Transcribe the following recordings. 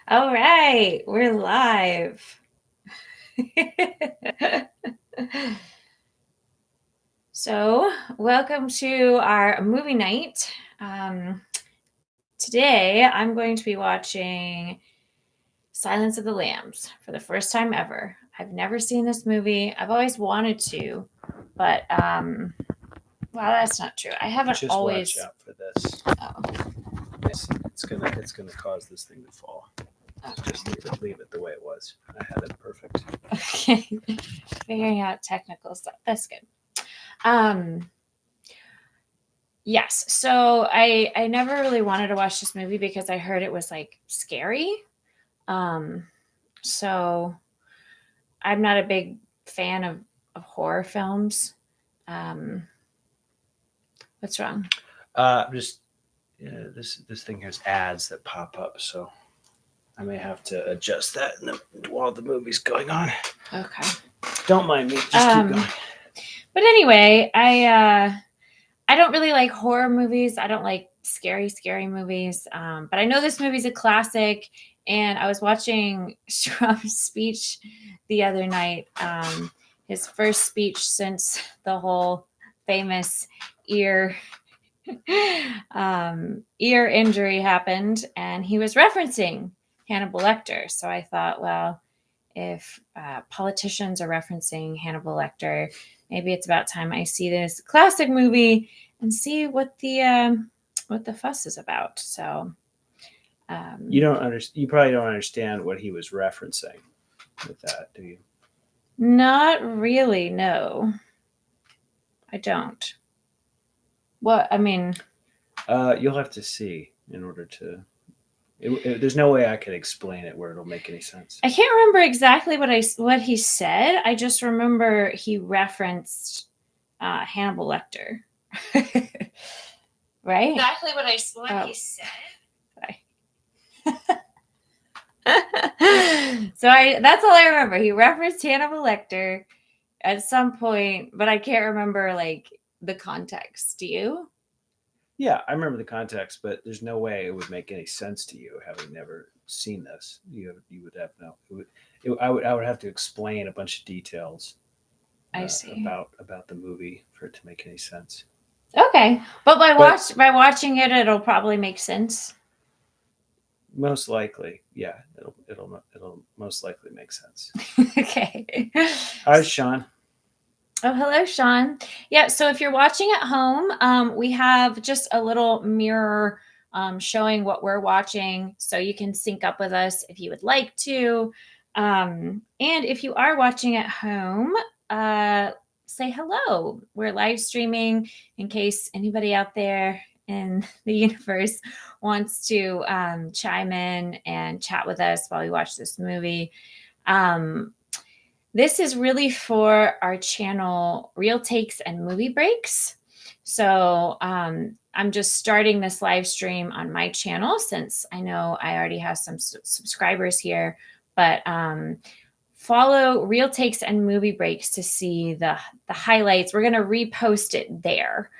All right, we're live. So, welcome to our movie night. Today, I'm going to be watching Silence of the Lambs for the first time ever. I've never seen this movie. I've always wanted to, but well, that's not true. I haven't Just always. watch out for this. Oh, It's gonna cause this thing to fall. Just leave it the way it was. I had it perfect. okay. Figuring out technical stuff. That's good. Yes. So I never really wanted to watch this movie because I heard it was like scary. So I'm not a big fan of horror films. Um, what's wrong? Just this thing has ads that pop up, so I may have to adjust that while the movie's going on. Okay. Don't mind me. Just keep going. But anyway, I don't really like horror movies. I don't like scary movies. But I know this movie's a classic. And I was watching Trump's speech the other night. His first speech since the whole famous ear ear injury happened, and he was referencing Hannibal Lecter. So I thought, well, if politicians are referencing Hannibal Lecter, maybe it's about time I see this classic movie and see what the fuss is about. So You don't understand. You probably don't understand what he was referencing with that, do you? Not really. No, I don't. What I mean. You'll have to see in order to. There's no way I could explain it where it'll make any sense. I can't remember exactly what he said. I just remember he referenced Hannibal Lecter. Right? Exactly what he said. So that's all I remember. He referenced Hannibal Lecter at some point, but I can't remember like the context. Do you? Yeah, I remember the context, but there's no way it would make any sense to you having never seen this. You would have no. I would have to explain a bunch of details. I see. About the movie for it to make any sense. Okay, but by watching it, it'll probably make sense. Most likely, yeah, it'll most likely make sense. Okay. Hi, Sean. Oh, hello, Sean. Yeah, so if you're watching at home, we have just a little mirror showing what we're watching, so you can sync up with us if you would like to. And if you are watching at home, say hello. We're live streaming in case anybody out there in the universe wants to chime in and chat with us while we watch this movie. This is really for our channel, Real Takes and Movie Breaks. So I'm just starting this live stream on my channel since I know I already have some subscribers here. But follow Real Takes and Movie Breaks to see the highlights. We're going to repost it there.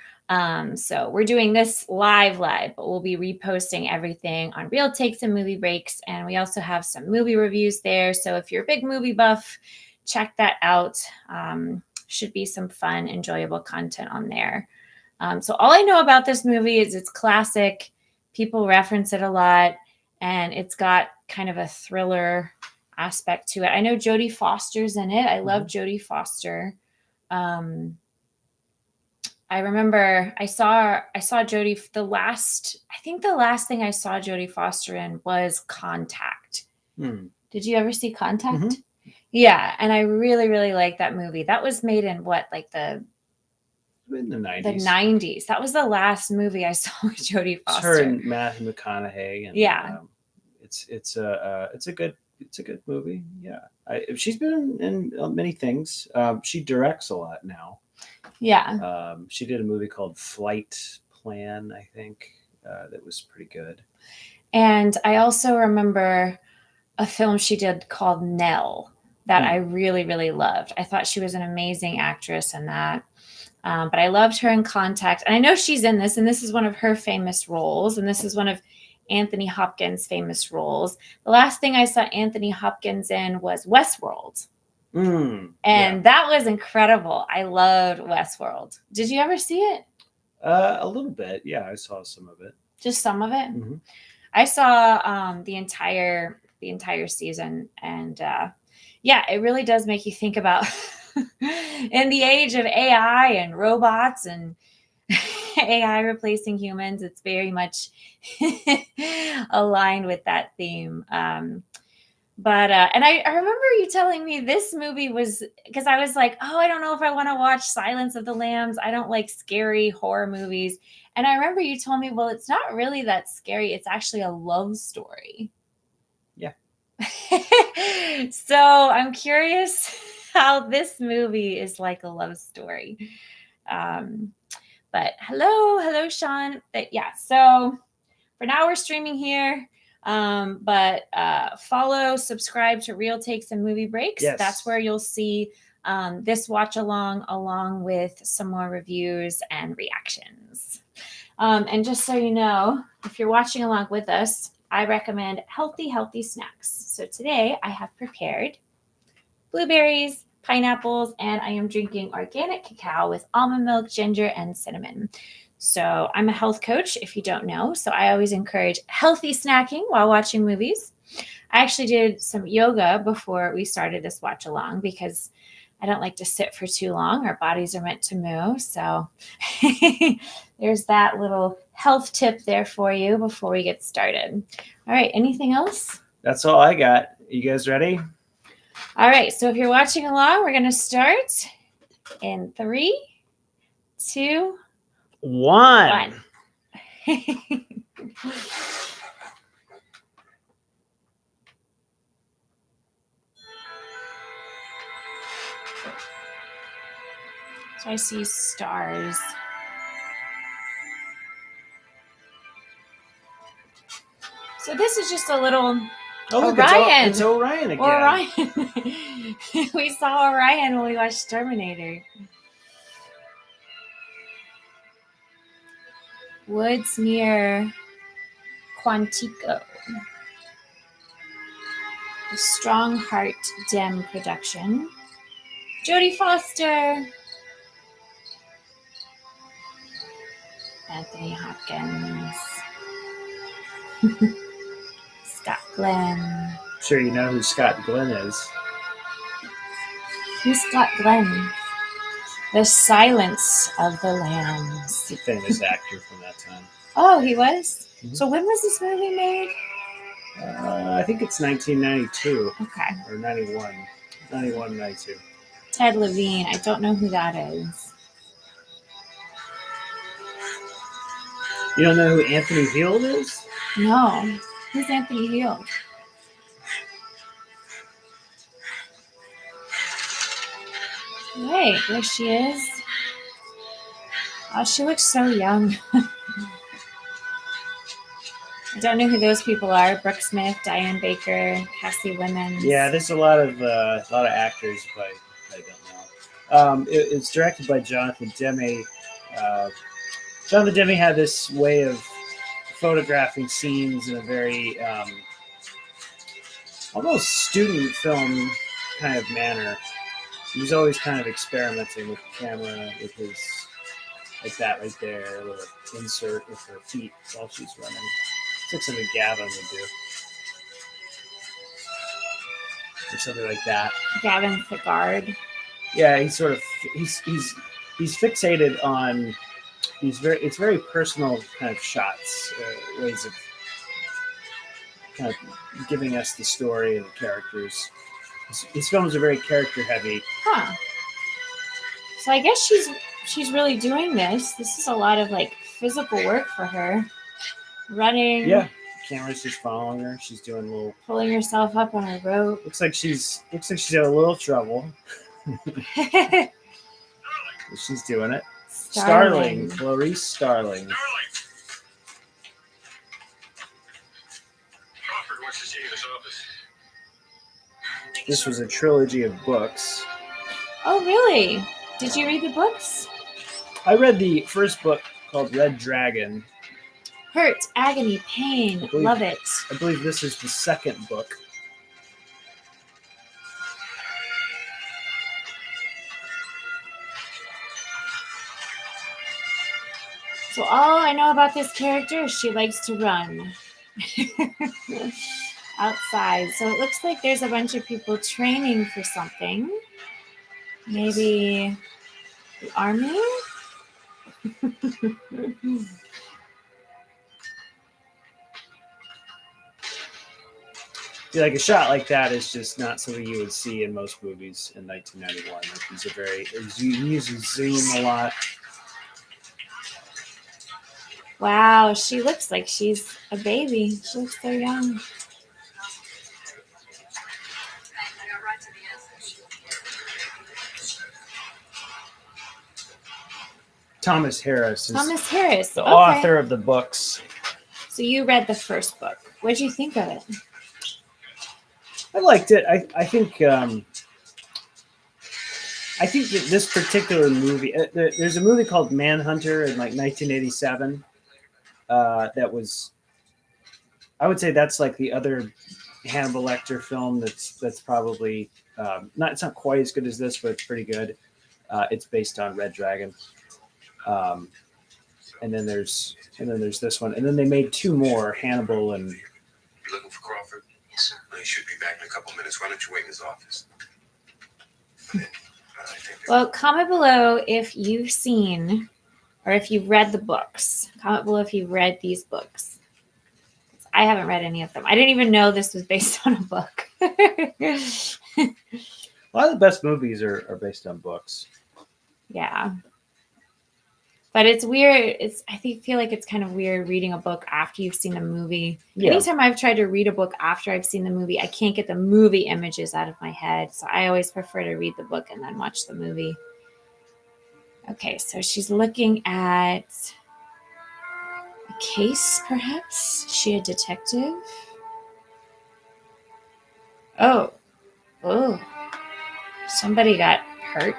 So we're doing this live, but we'll be reposting everything on Real Takes and Movie Breaks. And we also have some movie reviews there. So if you're a big movie buff, check that out. Should be some fun, enjoyable content on there. So all I know about this movie is it's classic. People reference it a lot, and it's got kind of a thriller aspect to it. I know Jodie Foster's in it. I love Jodie Foster. I remember I saw Jodie the last thing I saw Jodie Foster in was Contact. Did you ever see Contact? Mm-hmm. Yeah, and I really, really like that movie. That was made in what, like in the 90s. The 90s. That was the last movie I saw with Jodie Foster. It's her and Matthew McConaughey, and yeah, it's a good movie. Yeah, she's been in many things. She directs a lot now. Yeah. She did a movie called Flight Plan, I think, that was pretty good. And I also remember a film she did called Nell that I really, really loved. I thought she was an amazing actress in that. But I loved her in Contact. And I know she's in this, and this is one of her famous roles. And this is one of Anthony Hopkins' famous roles. The last thing I saw Anthony Hopkins in was Westworld. And that was incredible. I loved Westworld. Did you ever see it? A little bit. Yeah, I saw some of it. Just some of it? Mm-hmm. I saw the entire season, and it really does make you think about in the age of AI and robots and AI replacing humans, it's very much aligned with that theme. But I remember you telling me this movie was, because I was like, oh, I don't know if I want to watch Silence of the Lambs. I don't like scary horror movies. And I remember you told me, well, it's not really that scary. It's actually a love story. Yeah. So I'm curious how this movie is like a love story. But hello, Sean. So for now we're streaming here. But follow, subscribe to Real Takes and Movie Breaks. Yes. That's where you'll see this watch along with some more reviews and reactions. And just so you know, if you're watching along with us, I recommend healthy snacks. So today I have prepared blueberries, pineapples, and I am drinking organic cacao with almond milk, ginger, and cinnamon. So I'm a health coach, if you don't know. So I always encourage healthy snacking while watching movies. I actually did some yoga before we started this watch along because I don't like to sit for too long. Our bodies are meant to move. So there's that little health tip there for you before we get started. All right. Anything else? That's all I got. You guys ready? All right. So if you're watching along, we're going to start in 3, 2, 1. So I see stars. So this is just a little Orion. It's Orion again. Orion. We saw Orion when we watched Terminator. Woods near Quantico. The Strong Heart Dem production. Jodie Foster. Anthony Hopkins. Scott Glenn. I'm sure you know who Scott Glenn is. Who's Scott Glenn? The Silence of the Lambs. He's a famous actor from that time. Oh, he was? Mm-hmm. So when was this movie made? I think it's 1992. Okay. Or 91. 91, 92. Ted Levine. I don't know who that is. You don't know who Anthony Heald is? No. Who's Anthony Heald? Wait, there she is. Oh, she looks so young. I don't know who those people are. Brooke Smith, Diane Baker, Cassie Lemons. Yeah, there's a lot of actors, but I don't know. It's directed by Jonathan Demme. Jonathan Demme had this way of photographing scenes in a very almost student film kind of manner. He was always kind of experimenting with the camera, with his, like that right there, a little insert with her feet while she's running. It's like something Gavin would do. Or something like that. Gavin Thagard. Yeah, he's fixated on it's very personal kind of shots, ways of kind of giving us the story and the characters. His films are very character heavy. Huh. So I guess she's really doing this. This is a lot of like physical work for her. Running. Yeah. The camera's just following her. She's doing a little pulling herself up on a rope. Looks like she's had a little trouble. She's doing it. Starling. Clarice Starling. Crawford wants to see you in his office. This was a trilogy of books. Oh, really? Did you read the books? I read the first book called Red Dragon. Hurt, agony, pain. Love it. I believe this is the second book. So all I know about this character is she likes to run outside. So it looks like there's a bunch of people training for something. Maybe the army? Like a shot like that is just not something you would see in most movies in 1991. Like he uses zoom a lot. Wow, she looks like she's a baby. She looks so young. Thomas Harris is Thomas Harris, the okay. author of the books. So you read the first book. What did you think of it? I liked it. I think that this particular movie, there's a movie called Manhunter in like 1987. That was, I would say that's like the other Hannibal Lecter film that's probably not. It's not quite as good as this, but it's pretty good. It's based on Red Dragon. And then there's this one, and then they made two more, Hannibal and. You looking for Crawford? Yes, sir. Well, he should be back in a couple minutes. Why don't you wait in his office? Well, comment below if you've seen or if you've read the books. Comment below if you've read these books. I haven't read any of them. I didn't even know this was based on a book. A lot of the best movies are based on books. Yeah. But it's weird. I feel like it's kind of weird reading a book after you've seen a movie. Yeah. Anytime I've tried to read a book after I've seen the movie, I can't get the movie images out of my head. So I always prefer to read the book and then watch the movie. Okay, so she's looking at a case, perhaps? Is she a detective? Oh. Somebody got hurt.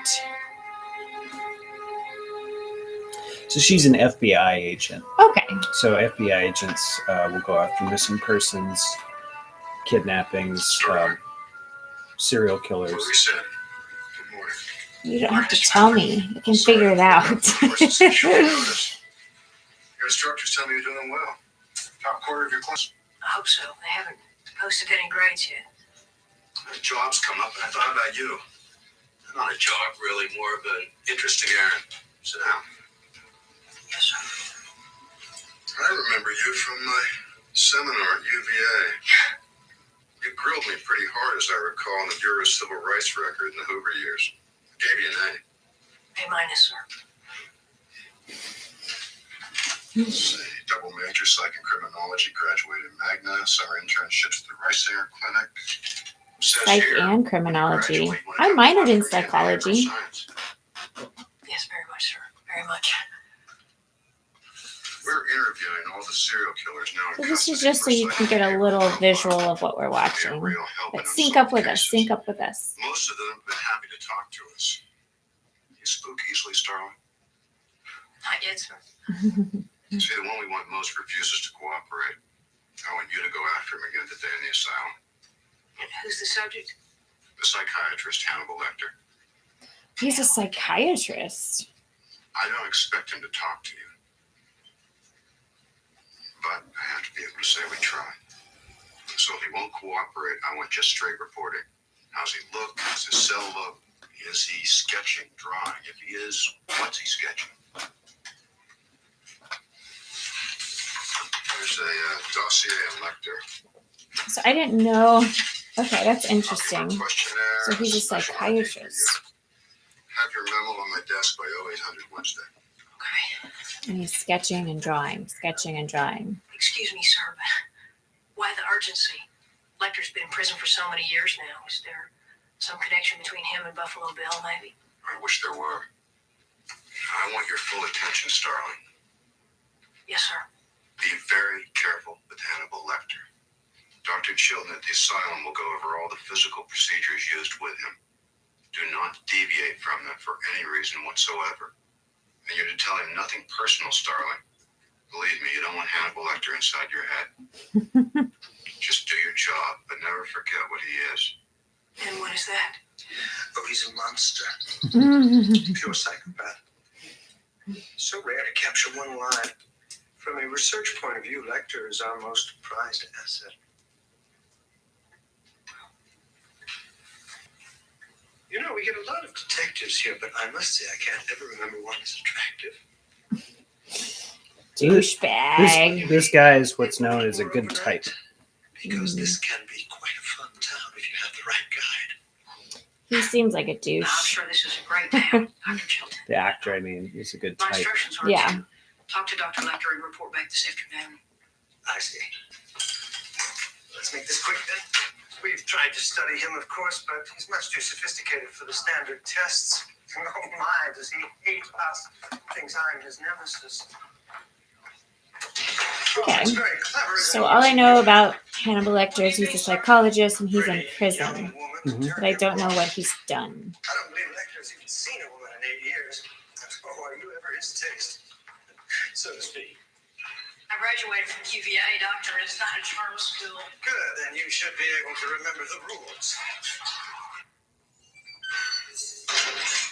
So she's an FBI agent. Okay. So FBI agents will go after missing persons, kidnappings, serial killers. What we said. Good morning. You don't have to tell me. I can figure it out. Your instructors tell me you're doing well. Top quarter of your class. I hope so. They haven't posted any grades yet. The job's come up, and I thought about you. Not a job, really, more of an interesting errand. Sit down. Yes, sir. I remember you from my seminar at UVA. You grilled me pretty hard, as I recall, on the Bureau of Civil Rights record in the Hoover years. Gave you an A. A-, sir. Say, double major psych and criminology, graduated magna, summer internships at the Reisinger Clinic. Says Psych here, and criminology. graduate when I it minored in comes to psychology. behavioral science. Yes, very much, sir. Very much. We're interviewing all the serial killers now. So this is just so you can get a little visual of what we're watching. But sync up with us. Sync up with us. Most of them have been happy to talk to us. You spook easily, Starling? Not yet, sir. See, the one we want most refuses to cooperate. I want you to go after him again today in the asylum. And who's the subject? The psychiatrist, Hannibal Lecter. He's a psychiatrist. I don't expect him to talk to you. But I have to be able to say we tried. So if he won't cooperate, I want just straight reporting. How's he look? How's his cell look? Is he sketching, drawing? If he is, what's he sketching? There's a dossier on Lecter. So I didn't know. Okay, that's interesting. Questionnaire, So he's a special psychiatrist. ID for you. Have your memo on my desk by 0800 Wednesday. Okay. And he's sketching and drawing, sketching and drawing. Excuse me, sir, but why the urgency? Lecter's been in prison for so many years now. Is there some connection between him and Buffalo Bill, maybe? I wish there were. I want your full attention, Starling. Yes, sir. Be very careful with Hannibal Lecter. Dr. Chilton at the asylum will go over all the physical procedures used with him. Do not deviate from them for any reason whatsoever. And you're to tell him nothing personal, Starling. Believe me, you don't want Hannibal Lecter inside your head. Just do your job, but never forget what he is. And what is that? Oh, he's a monster. Mhm. Pure psychopath. So rare to capture one line. From a research point of view, Lecter is our most prized asset. You know, we get a lot of detectives here, but I must say I can't ever remember one as attractive. Douchebag. This guy is what's known as a good type. Because this can be quite a fun town if you have the right guide. He seems like a I'm douche. sure this is a great town, Dr. Chilton. The actor, I mean, is a good My type. instructions are Yeah. to talk to Dr. Lecter and report back this afternoon. I see. Let's make this quick then. We've tried to study him, of course, but he's much too sophisticated for the standard tests. Oh my, does he hate us? Thinks I'm his nemesis. Okay. It's very clever, isn't So it? all I know about Hannibal Lecter is he's a psychologist and he's in prison, Young woman, Mhm. but I don't know what he's done. I don't believe Lecter's even seen a woman in 8 years. Oh, are you ever his taste? So to speak. I graduated from UVA, doctor. It's not a charm school. Good, then you should be able to remember the rules.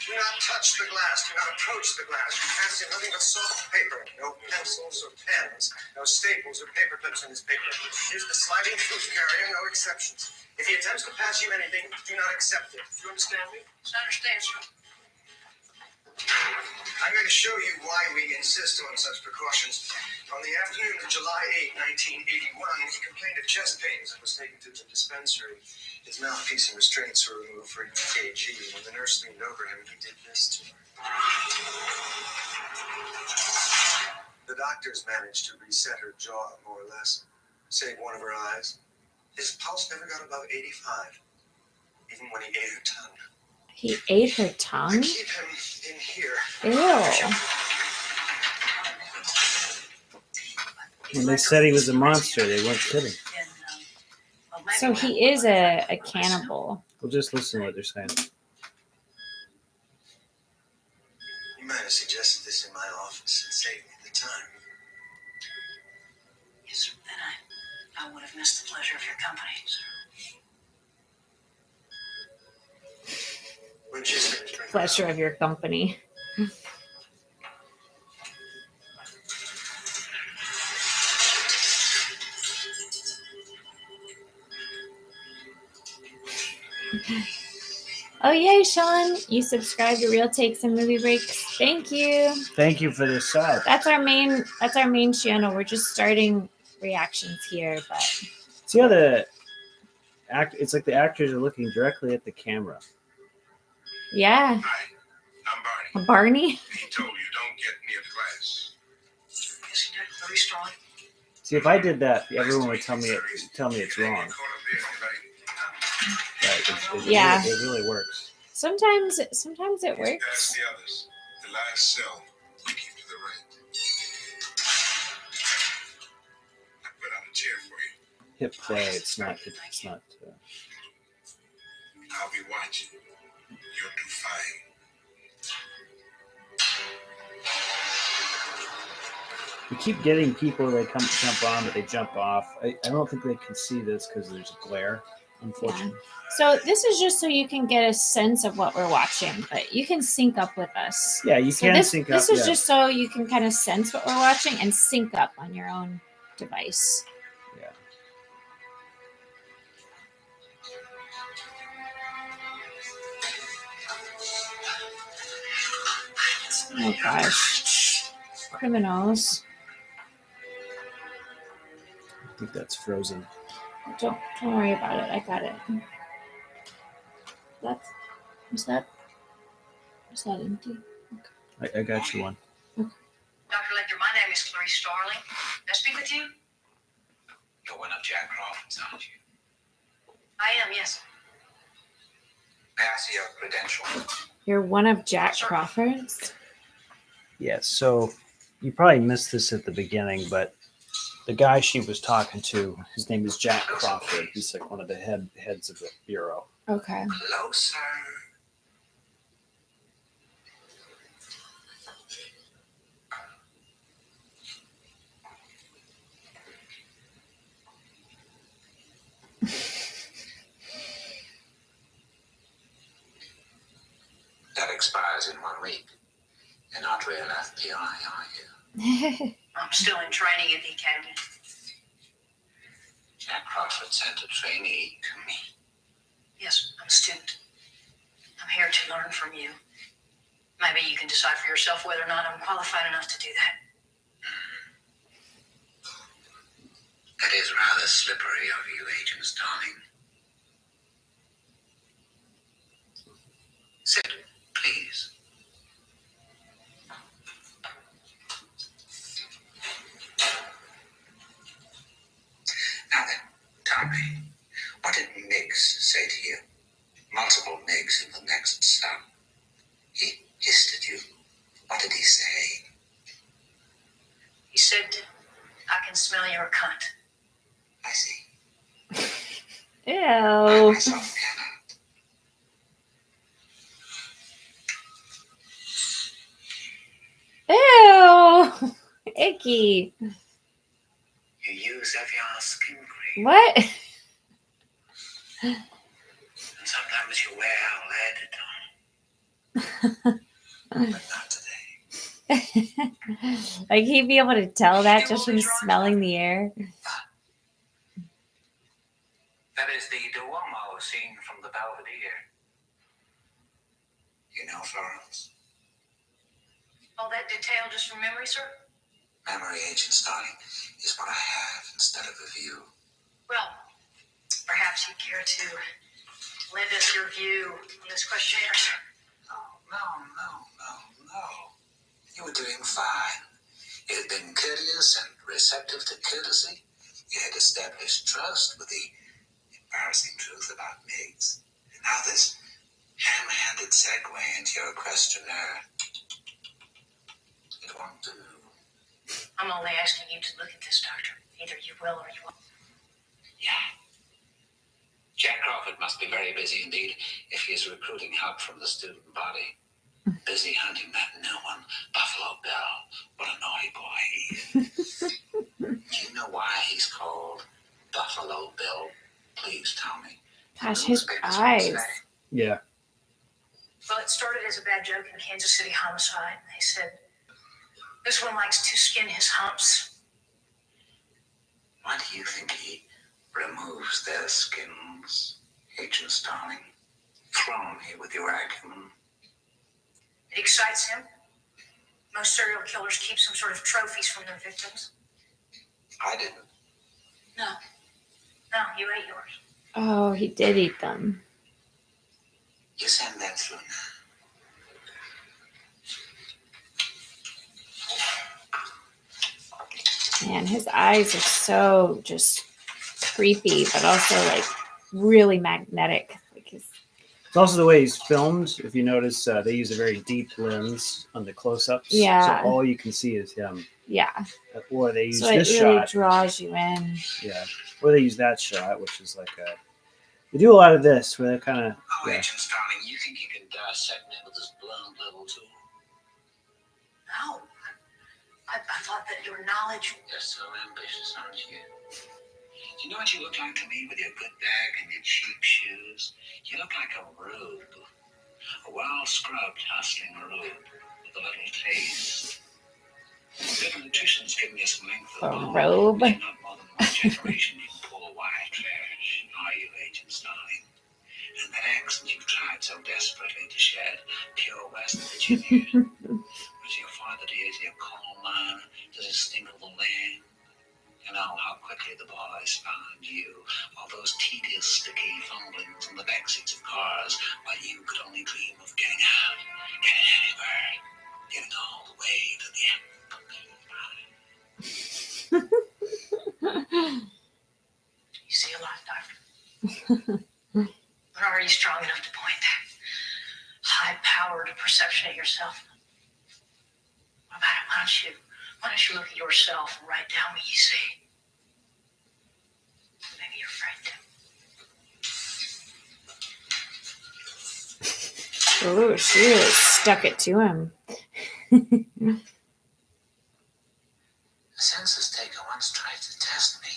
Do not touch the glass. Do not approach the glass. You fancy nothing but soft paper. No pencils or pens. No staples or paper clips in this paper. Use the sliding truth carrier, no exceptions. If he attempts to pass you anything, do not accept it. Do you understand me? I understand, sir. I'm going to show you why we insist on such precautions. On the afternoon of July 8, 1981, he complained of chest pains and was taken to the dispensary. His mouthpiece and restraints were removed for EKG. When the nurse leaned over him, he did this to her. The doctors managed to reset her jaw, more or less, save one of her eyes. His pulse never got above 85, even when he ate her tongue. He ate her I tongue? keep him in here. Ew. When they said he was a monster, they weren't kidding. So he is a cannibal. We'll just listen to what they're saying. You might have suggested this in my office and saved me the time. Yes, sir. Then I would have missed the pleasure of your company, sir. When she's finished drinking Pleasure of your company. Oh yay, Sean! You subscribe to Real Takes and Movie Breaks. Thank you. Thank you for this sub. That's our main channel. We're just starting reactions here, but See how it's like the actors are looking directly at the camera. yeah. Hi, I'm Barney. Barney? He told you don't get near the glass. Yes, he did. Very strong. See, if I did that, everyone would tell me it's wrong. Right? Yeah. It really works. Sometimes it works. Past the others. The last cell. You keep to the right. I put out a chair for you. Hit play. It's not. I'll be watching. You'll do fine. We keep getting people that jump on, but they jump off. I don't think they can see this because there's a glare, unfortunately. So this is just so you can get a sense of what we're watching, but you can sync up with us. Yeah, you So can this, sync up. this is yeah. just so you can kind of sense what we're watching and sync up on your own device. Yeah. Oh gosh. Criminals. I think that's Frozen. Don't worry about it. I got it. Is that empty? I got you one. Dr. Lecter, my name is Clarice Starling. May I speak with you? You're one of Jack Crawford's, aren't you? I am, yes. May I see your credentials? You're one of Jack Crawford's? Yes. So you probably missed this at the beginning, but the guy she was talking to, his name is Jack Crawford. He's like one of the heads of the bureau. Okay. Closer. hours in 1 week. You're not real FBI, are you? I'm still in training at the academy. Jack Crawford sent a trainee to me. Yes, I'm a student. I'm here to learn from you. Maybe you can decide for yourself whether or not I'm qualified enough to do that. That is rather slippery of you, Agent Starling. Sit, please. Now then, tell me, what did Miggs say to you? Multiple Miggs in the next cell. He hissed at you. What did he say? He said, I can smell your cunt. I see. I Ew. myself cannot. Ew. Icky. You use Evian skin cream. What? And sometimes you wear lead, but not today. Like he'd be able to tell that just from smelling the air. That is the Duomo scene from the Belvedere. You know, Florence, All that detail just from memory, sir? memory, Agent Starling, is what I have instead of a view. Well, perhaps you'd care to lend us your view on this questionnaire, sir. No. You were doing fine. You had been courteous and receptive to courtesy. You had established trust with the embarrassing truth about Miggs. And now this ham-handed segue into your questionnaire. It won't do. I'm only asking you to look at this, Doctor. Either you will or you won't. Yeah. Jack Crawford must be very busy indeed if he is recruiting help from the student body. Busy hunting that new one, Buffalo Bill. What a naughty boy he is. Do you know why he's called Buffalo Bill? Please tell me. Gosh, his eyes. Yeah. Well, it started as a bad joke in Kansas City homicide. They said, this one likes to skin his humps. Why do you think he removes their skins, Agent Starling? Throw me with your acumen. It excites him. Most serial killers keep some sort of trophies from their victims. I didn't. No, you ate yours. Oh, he did eat them. You send that through now. Man, his eyes are so just creepy, but also like really magnetic. Like his It's also the way he's filmed. If you notice, they use a very deep lens on the close-ups. Yeah. So all you can see is him. yeah. Or they use So it this really shot. draws you in. Yeah. Or they use that shot, which is like a. They do a lot of this where they kind of. Oh, Yeah. Agent Starling, you think you can dissect me with this blown little tool? No. I thought that your knowledge... You're so ambitious, aren't you? Do you know what you look like to me with your good bag and your cheap shoes? You look like a rube. A well-scrubbed, hustling rube with a little taste. Good nutrition's giving you some length of A bone, robe? but you're not more than one generation from poor white trash, are you, Agent Starling? And that accent you've tried so desperately to shed, pure West Virginia. Was your father dear to your coal mine? Does it stink of the land? You know how quickly the boys found you. All those tedious, sticky fumblings in the backseats of cars while you could only dream of getting out, getting anywhere, getting all the way to the end. You see a lot, Doctor. But are you strong enough to point that high-powered perception at yourself? What about it? Why don't you look at yourself and write down what you see? Maybe you're afraid to. Ooh, she really stuck it to him. The census taker once tried to test me.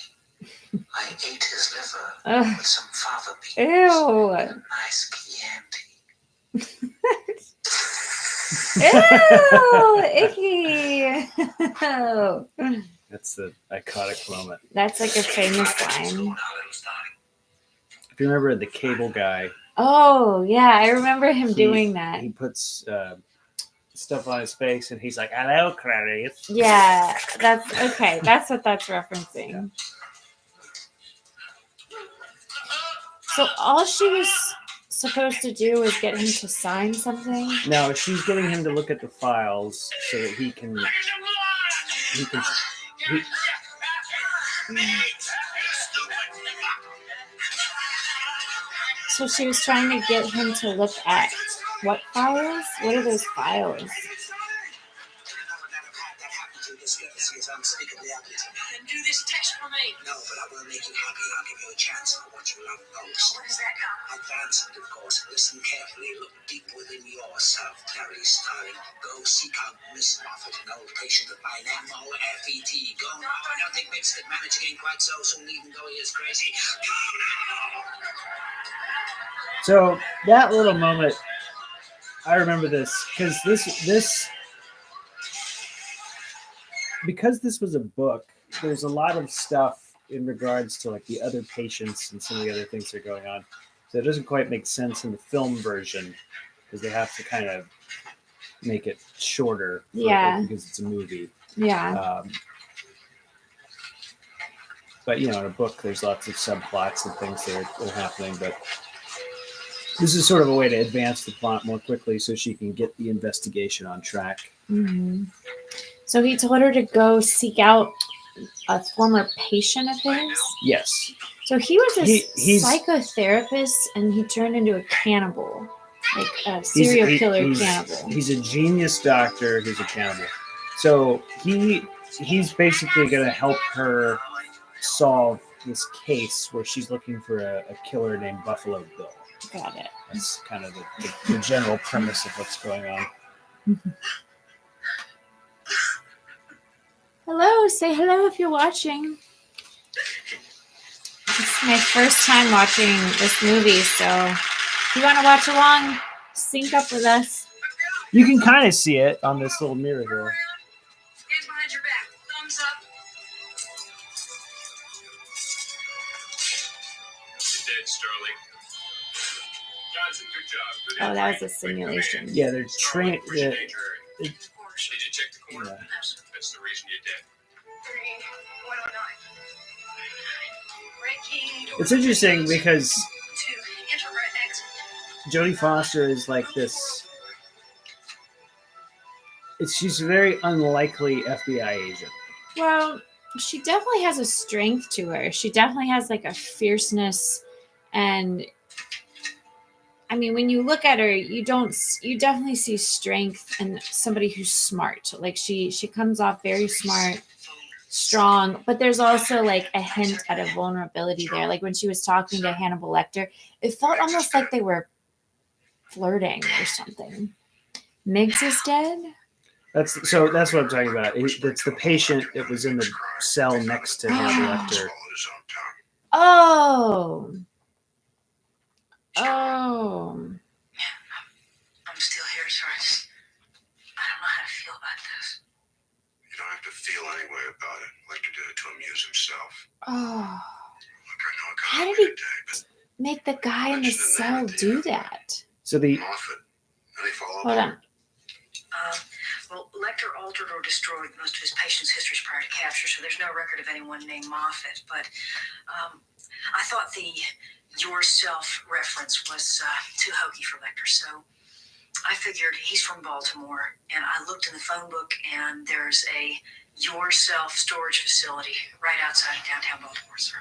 I ate his liver Ugh. with some fava beans Ew. and a nice Chianti. Ew, icky. That's the iconic moment. That's like a famous What's going line. on, little Starling? If you remember the cable guy, Oh, yeah, I remember him he- doing that. He puts stuff on his face, and he's like, "Hello, Clarice." Yeah, that's okay. That's what that's referencing. So all she was supposed to do was get him to sign something. No, she's getting him to look at the files so that he can. He can. He, So she was trying to get him to look at what files? What are those files? Then do this text for me. No, but I will make you happy. I'll give you a chance for what you love most. What does that got? Advance it, of course. Listen carefully. Look deep within yourself, Clarice Starling. Go seek out Miss Moffat, an old patient of mine, MOFET. Go now. I don't think Mick's could manage again quite so soon, even though he is crazy. Go now! so that little moment, I remember this because because this was a book. There's a lot of stuff in regards to like the other patients and some of the other things that are going on. So it doesn't quite make sense in the film version because they have to kind of make it shorter. Yeah. Because it's a movie. Yeah. But in a book, there's lots of subplots and things that are happening. But this is sort of a way to advance the plot more quickly so she can get the investigation on track. Hmm. So he told her to go seek out a former patient of his. Yes. So he was a He's psychotherapist, and he turned into a cannibal, like a serial killer cannibal. He's a genius doctor who's a cannibal. So he's basically going to help her solve this case where she's looking for a killer named Buffalo Bill. Got it. That's kind of the general premise of what's going on. Hello, say hello if you're watching. It's my first time watching this movie, so if you want to watch along, sync up with us. You can kind of see it on this little mirror here. Hands behind your back. Thumbs up. You're dead, Starling. Johnson, good job. Good Oh, that was entry. a simulation. Yeah, they're Starling, trained. where's your danger area? Of course. Did you check the corner? Yeah. That's the reason you're dead. 3.09. Breaking. It's interesting because To enter exit. Jodie Foster is like this. She's a very unlikely FBI agent. Well, she definitely has a strength to her. She definitely has like a fierceness, and I mean, when you look at her, you definitely see strength and somebody who's smart. Like she comes off very smart, strong, but there's also like a hint at a vulnerability there. Like when she was talking to Hannibal Lecter, it felt almost like they were flirting or something. Miggs is dead. That's what I'm talking about. It's the patient that was in the cell next to Hannibal Lecter. Swallowed his own tongue. Oh. Oh. I'm still here, so I don't know how to feel about this. You don't have to feel any way about it. Lecter did it to amuse himself. Oh. Look, I know it How got did me he- today, but Make the guy in the cell do that. So the Moffat, any follow-up? Hold on. Well, Lecter altered or destroyed most of his patients' histories prior to capture, so there's no record of anyone named Moffat. But I thought the yourself reference was too hokey for Lecter, so I figured he's from Baltimore, and I looked in the phone book, and there's a yourself storage facility right outside of downtown Baltimore, sir.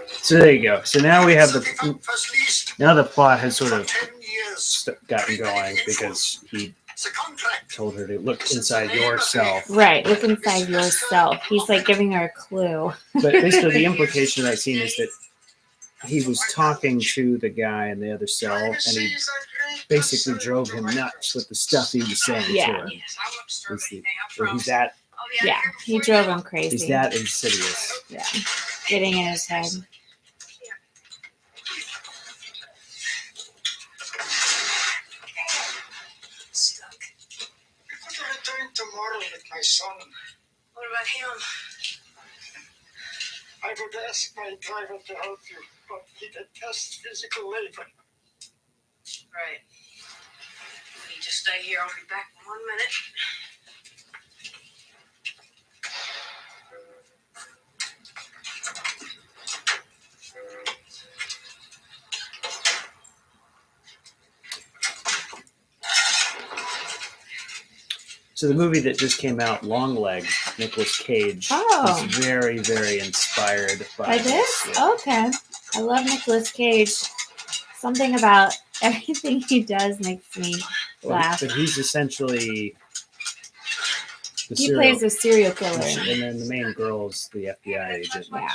So there you go. So now we have First least now the plot has sort for of 10 years. gotten going because he It's a contract. told her to look inside yourself. Right, look inside yourself. He's like giving her a clue. But basically, the implication of that scene is that he was talking to the guy in the other cell, and he basically drove him nuts with the stuff he was saying Yeah. to her. Yes, I won't disturb Is the- anything, I So promise. he's that I'll be out Yeah, here he before drove you. him crazy. he's that insidious. Yeah, getting in his head. modeling with my son. What about him? I would ask my driver to help you, but he detests physical labor. Right. You just stay here. I'll be back in 1 minute. So the movie that just came out, Longlegs, Nicolas Cage, Oh. is very, very inspired by By this? Yeah. Okay. I love Nicolas Cage. Something about everything he does makes me laugh. But he's essentially the He serial, plays a serial killer. and then the main girl's the FBI agent. Yeah.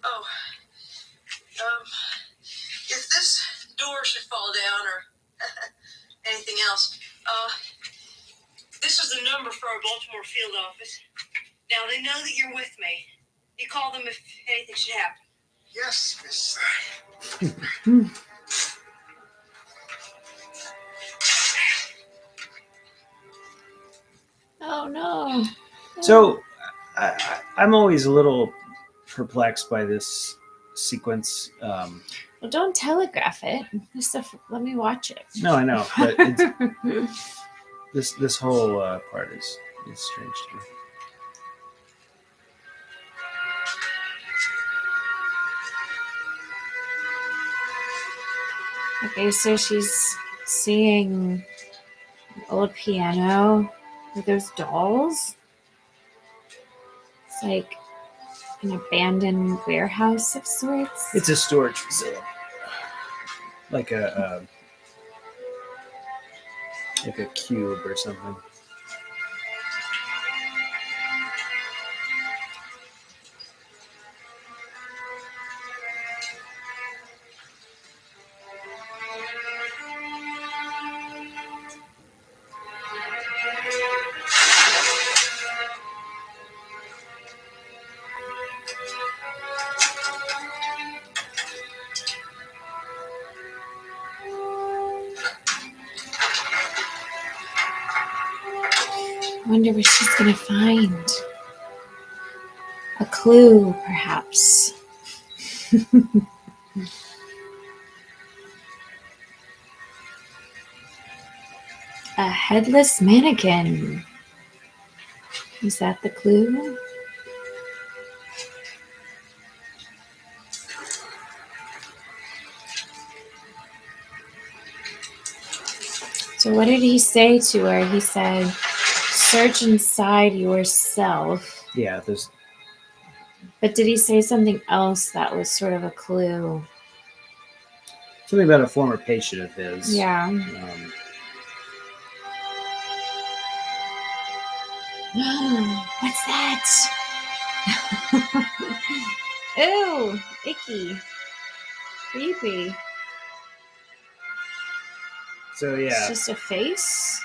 Oh, if this door should fall down or anything else, this is the number for our Baltimore field office. Now, they know that you're with me. You call them if anything should happen. Yes, miss. Oh no. So I'm always a little perplexed by this sequence. Well, don't telegraph it. Just let me watch it. No, I know, but this whole part is strange to me. Okay, so she's seeing an old piano with those dolls. It's like an abandoned warehouse of sorts. It's a storage facility, like a cube or something. I wonder what she's gonna find. A clue, perhaps. A headless mannequin. Is that the clue? So what did he say to her? He said, search inside yourself. Yeah, there's But did he say something else that was sort of a clue? something about a former patient of his. Yeah. What's that? Ew, icky. Creepy. So It's yeah, just a face?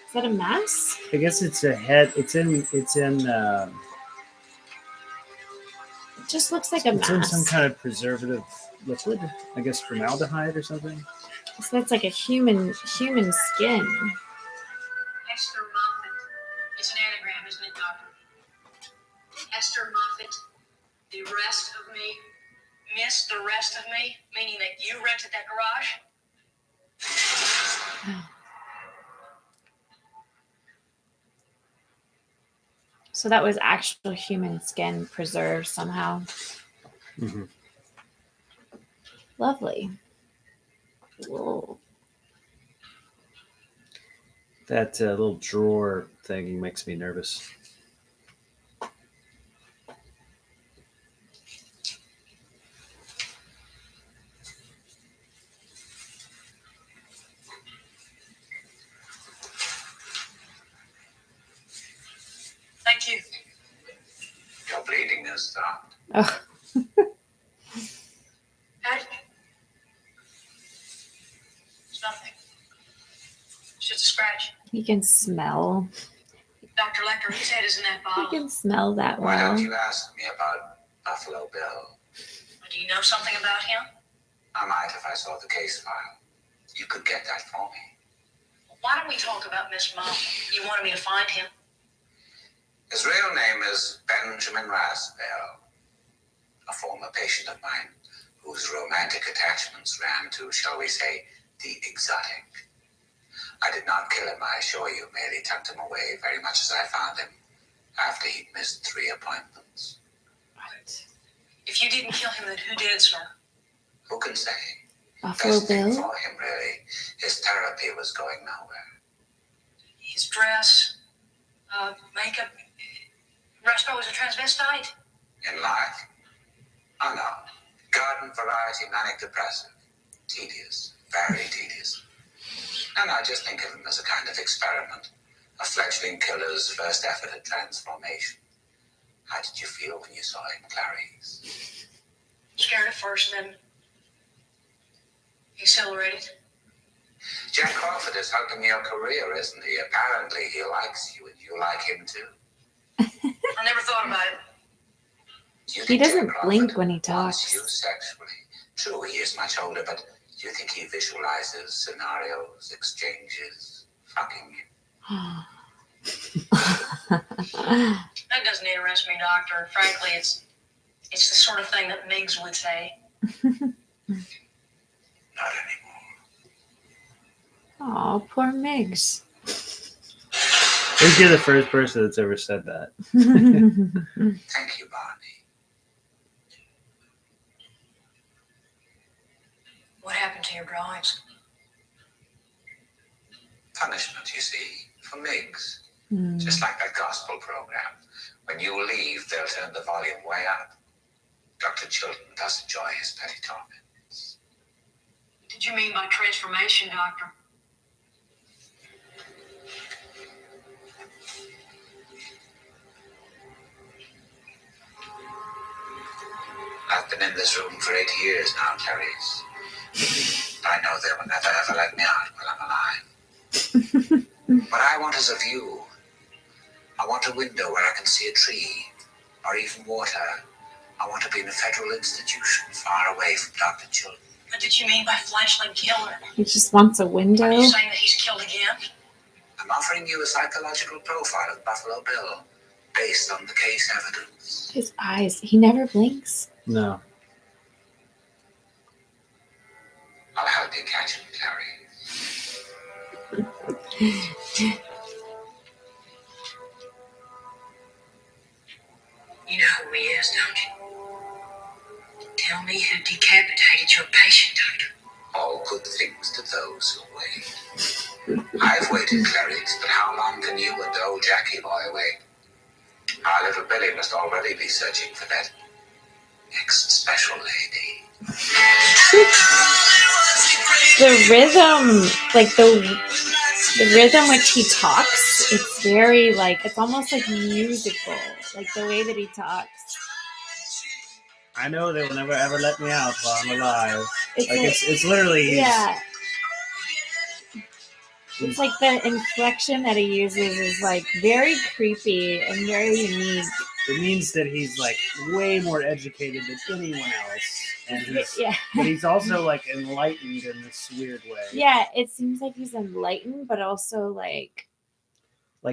Is that a mask? I guess it's a head. It's in. It just looks like a It's in some mask. kind of preservative liquid. I guess formaldehyde or something. So that's like a human skin. Esther Moffat. It's an anagram, isn't it, Doctor? Esther Moffat. The rest of me. Miss the rest of me? Meaning that you rented that garage? So that was actual human skin preserved somehow. Mm-hmm. Lovely. Whoa. That little drawer thing makes me nervous. Thank you. Your bleeding has stopped. Oh, How did you? It's nothing. It's just a scratch. you can smell. Dr. Lecter Doctor. His head is in that You bottle. can smell that Why well. don't you ask me about Buffalo Bill? Do you know something about him? I might if I saw the case file. You could get that for me. Why don't we talk about Miss Mom? You wanted me to find him? His real name is Benjamin Rasbell, a former patient of mine whose romantic attachments ran to, shall we say, the exotic. I did not kill him, I assure you, merely tucked him away very much as I found him after he'd missed 3 appointments. Right. If you didn't kill him, then who did, sir? Who can say? Buffalo Best thing Bill. for him, really. His therapy was going nowhere. His dress, makeup. Roscoe was a transvestite. In life? Oh no. Garden variety manic depressive. Tedious. Very tedious. And I just think of him as a kind of experiment. A fledgling killer's first effort at transformation. How did you feel when you saw him, Clarice? Scared at first, then exhilarated. Jack Crawford is helping your career, isn't he? Apparently he likes you and you like him too. I never thought about it. Do you He think doesn't Jack blink Crawford when he wants talks. you sexually? True, he is much older, but do you think he visualizes scenarios, exchanges, fucking you? That doesn't interest me, Doctor. Frankly, it's the sort of thing that Miggs would say. Not anymore. Oh, poor Miggs. I think you're the first person that's ever said that. Thank you, Barney. What happened to your drawings? Punishment, you see, for Miggs. Hmm. Just like that gospel program. When you leave, they'll turn the volume way up. Dr. Chilton does enjoy his petty torments. What did you mean by transformation, Doctor? I've been in this room for 8 years now, Clarice. I know they will never ever let me out while I'm alive. What I want is a view. I want a window where I can see a tree, or even water. I want to be in a federal institution far away from Dr. Chilton. What did you mean by flashlight killer? He just wants a window. Are you saying that he's killed again? I'm offering you a psychological profile of Buffalo Bill based on the case evidence. His eyes. He never blinks. No. I'll help you catch him, Clarice. You know who he is, don't you? Tell me who decapitated your patient, Doctor. All good things to those who wait. I've waited, Clarice, but how long can you and old Jackie boy wait? Our little Billy must already be searching for that next special lady. The rhythm, like the rhythm which he talks, it's very like, it's almost like musical, like the way that he talks. I know they will never ever let me out while I'm alive. It's Like like, it's literally yeah. It's like the inflection that he uses is like very creepy and very unique. It means that he's like way more educated than anyone else, and he's Yeah. but he's also like enlightened in this weird way. Yeah, it seems like he's enlightened, but also like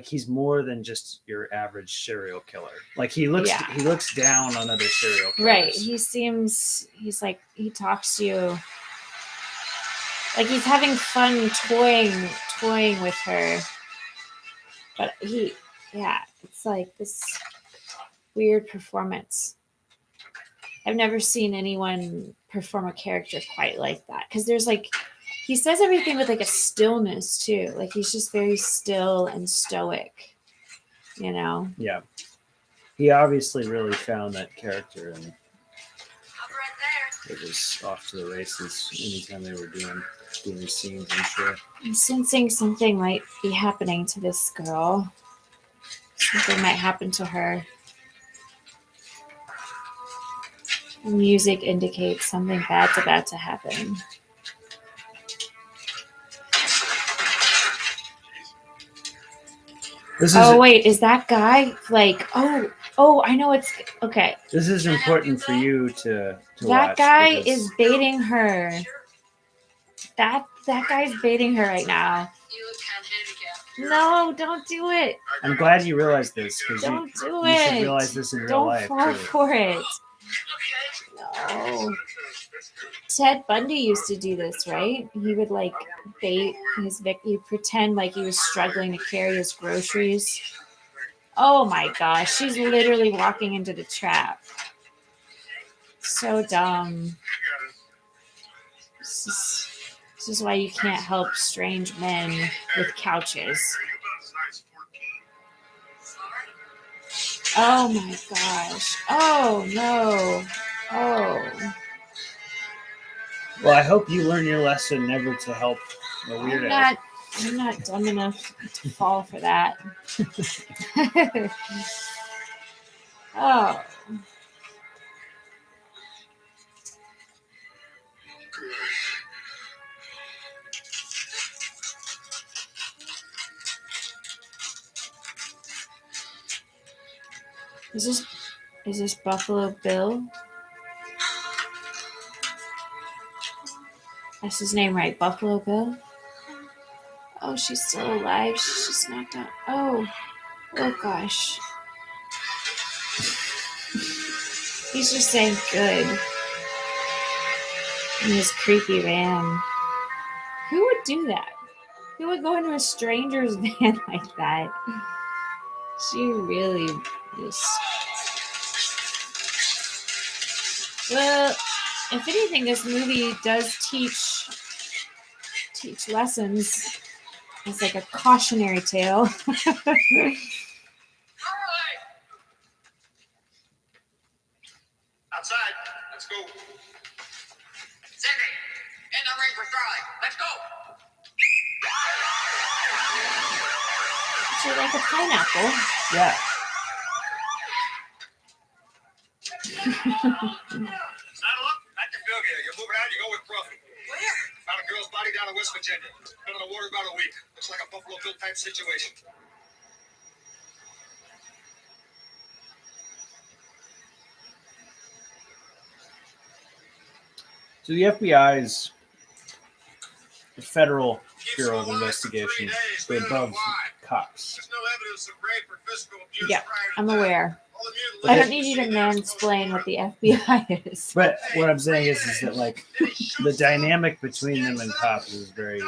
He's more than just your average serial killer. Like he looks down on other serial killers. right. He's like, he talks to you like he's having fun toying with her. But it's like this weird performance. I've never seen anyone perform a character quite like that. Because there's like, he says everything with like a stillness too. Like he's just very still and stoic, you know? Yeah. He obviously really found that character, and I'll right there. it was off to the races anytime they were doing these scenes, I'm sure. I'm sensing something might be happening to this girl. Something might happen to her. The music indicates something bad's about to happen. This is Oh wait, is that guy like? Oh, I know it's okay. this is important for you to That watch. guy because is baiting her. That guy's baiting her right now. You look kind of handicapped. No, don't do it. I'm glad you realized this because Don't do you should it. realize this in real Don't life fall too. for it. No. Ted Bundy used to do this, right? He would like bait his victim. He'd pretend like he was struggling to carry his groceries. Oh my gosh, she's literally walking into the trap. So dumb. This is why you can't help strange men with couches. Oh my gosh. Oh no. Oh. Well, I hope you learn your lesson never to help a weirdo. I'm not dumb enough to fall for that. Oh. Is this Buffalo Bill? That's his name, right? Buffalo Bill? Oh, she's still alive. She's just knocked out. Oh gosh. He's just saying good. In his creepy van. Who would do that? Who would go into a stranger's van like that? She really just. Well, if anything, this movie does teach lessons. It's like a cautionary tale. Outside. Let's go. Cindy, in the ring for Starling. Let's go. She's like a pineapple. Yeah. Saddle up. At the field here. You're moving out. You go with Bruff. Where? Found a girl's body down in West Virginia. Been in the water about a week. Looks like a Buffalo Bill type situation. So the FBI's the Federal Bureau of Investigation. They're above cops. There's no evidence of rape or physical abuse. Yeah, prior to I'm that. aware. All the I mutilations don't need you to seen there is mansplain what post-mortem. the FBI is. But what I'm saying is that like the dynamic between them and cops is very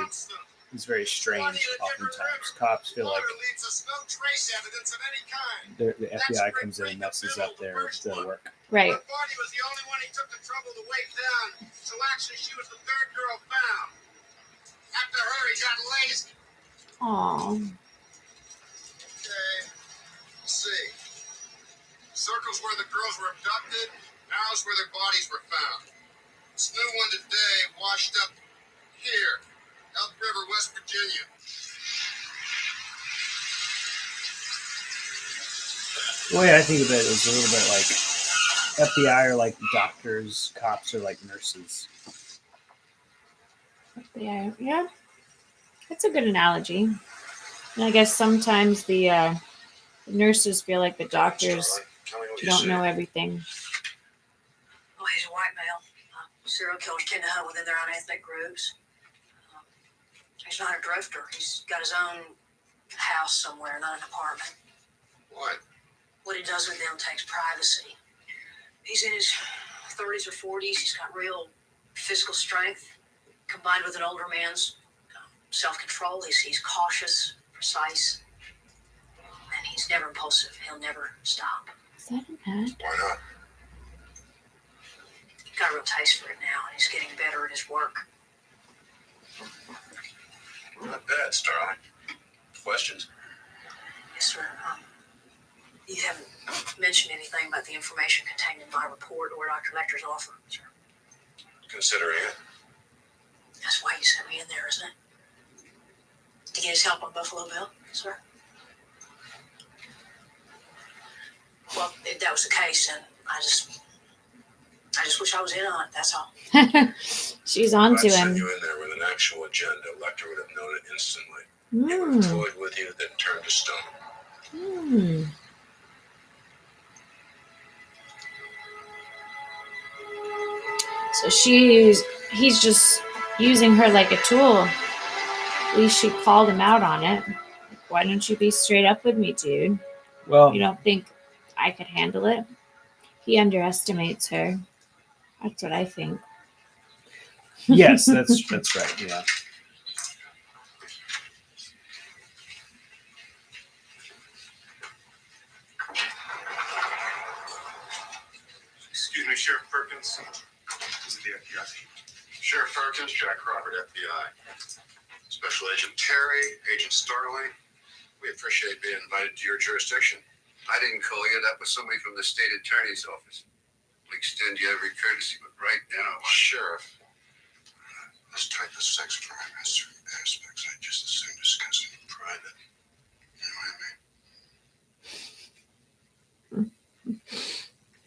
strange. Oftentimes, cops feel like Water leaves us no trace evidence of any kind. the FBI comes in and messes up their work. Right. The body was the only one he took the trouble to wake down. So actually, she was the third girl found. After her, he got lazy. Aw. Okay. Let's see. Circles where the girls were abducted, arrows where their bodies were found. This new one today washed up here, Elk River, West Virginia. The way I think of it is a little bit like FBI are like doctors, cops are like nurses. Yeah. That's a good analogy. And I guess sometimes the nurses feel like the doctors don't know everything. Oh, he's a white male. Serial killers tend to hunt within their own ethnic groups. He's not a drifter. He's got his own house somewhere, not an apartment. What? What he does with them takes privacy. He's in his 30s or 40s. He's got real physical strength combined with an older man's self-control. He's cautious, precise, and he's never impulsive. He'll never stop. Is that an ad? Why not? He's got a real taste for it now, and he's getting better at his work. Not bad, Starling. Questions? Yes, sir. You haven't mentioned anything about the information contained in my report or Dr. Lecter's offer, sir. Considering it. That's why you sent me in there, isn't it? To get his help on Buffalo Bill, sir? Well, if that was the case, then I just wish I was in on it, that's all. She's If on I'd to sent him. you in there with an actual agenda, Lecter would have known it instantly. He would have toyed with you, then turned to stone. Hmm. So he's just using her like a tool. At least she called him out on it. Why don't you be straight up with me, dude? Well, You don't think I could handle it? He underestimates her. That's what I think. yes, that's right. Yeah. Excuse me, Sheriff Perkins. This is the FBI. Sheriff Perkins, Jack Crawford, FBI. Special Agent Terry, Agent Starling, we appreciate being invited to your jurisdiction. I didn't call you. That was somebody from the state attorney's office. We extend you every courtesy, but right now, Sheriff, this type of sex crime has certain aspects I just assume discuss in private. You know what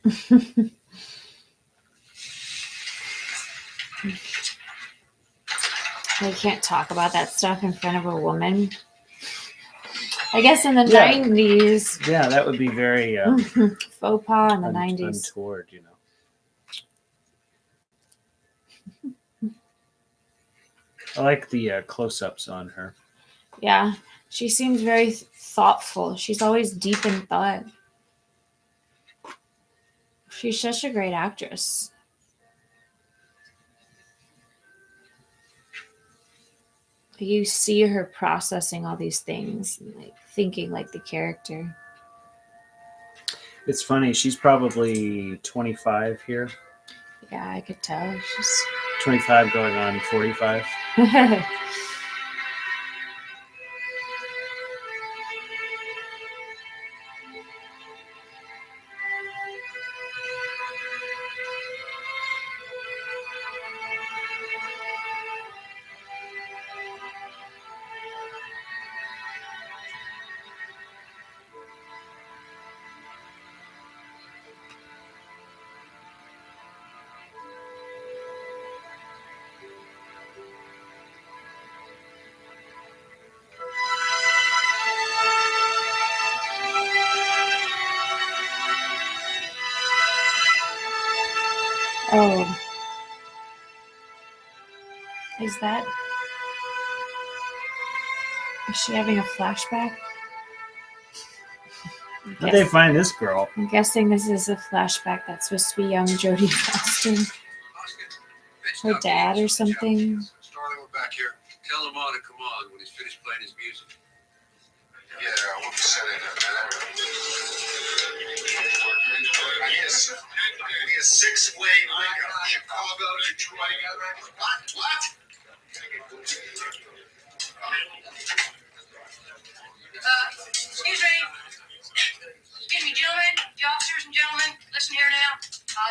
I mean? They can't talk about that stuff in front of a woman. I guess in the Yeah. 90s, Yeah, that would be very faux pas in the 90s. untoward, you know. I like the close-ups on her. Yeah, she seems very thoughtful. She's always deep in thought. She's such a great actress. You see her processing all these things, and like thinking like the character. It's funny. She's probably 25 here. Yeah, I could tell. She's 25 going on 45. Oh. Is that? Is she having a flashback? How'd they find this girl? I'm guessing this is a flashback that's supposed to be young Jodie Foster. Her dad or something. Starling, we're back here. Tell Lamar to come on when he's finished playing his music. Yeah, we'll be setting up. I need a six-way lineup. Chicago, Detroit. What? Excuse me. Excuse me, gentlemen, officers and gentlemen, listen here now.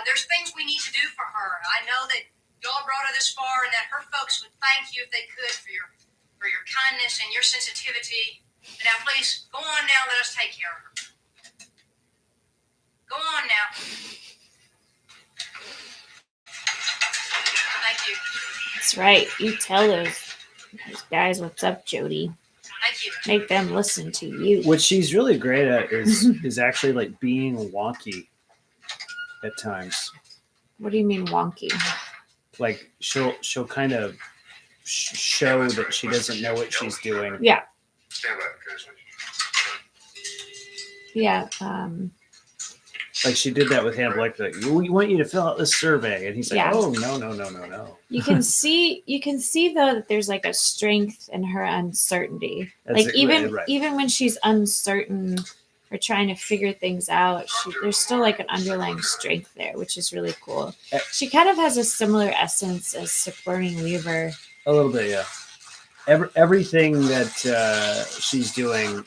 There's things we need to do for her. I know that y'all brought her this far and that her folks would thank you if they could for your kindness and your sensitivity. But now, please, go on now. Let us take care of her. Go on now. Thank you. That's right. You tell those guys what's up, Jodie. Thank you. Make them listen to you. What she's really great at is actually like being wonky at times. What do you mean wonky? Like she'll kind of show that she doesn't know what she's doing. Yeah. Stand by, guys. Yeah. Like she did that with Hannibal Lecter. Like, we want you to fill out this survey, and he's like, Yeah. "Oh no." You can see though that there's like a strength in her uncertainty. That's Like it, right. even when she's uncertain or trying to figure things out, there's still like an underlying strength there, which is really cool. She kind of has a similar essence as Sigourney Weaver. A little bit, yeah. Everything that she's doing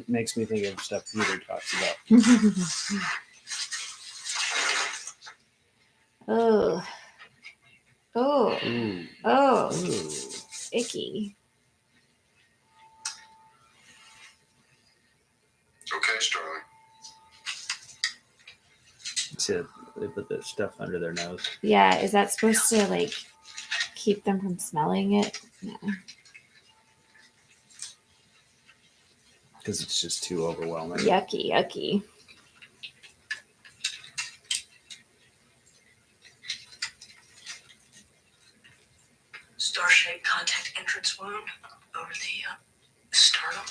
makes me think of stuff Peter talks about. Oh. Ooh. Oh. Icky. Okay, Starling. So they put the stuff under their nose. Yeah, is that supposed to like keep them from smelling it? No. because it's just too overwhelming. Yucky, yucky. Star-shaped contact entrance wound over the sternum.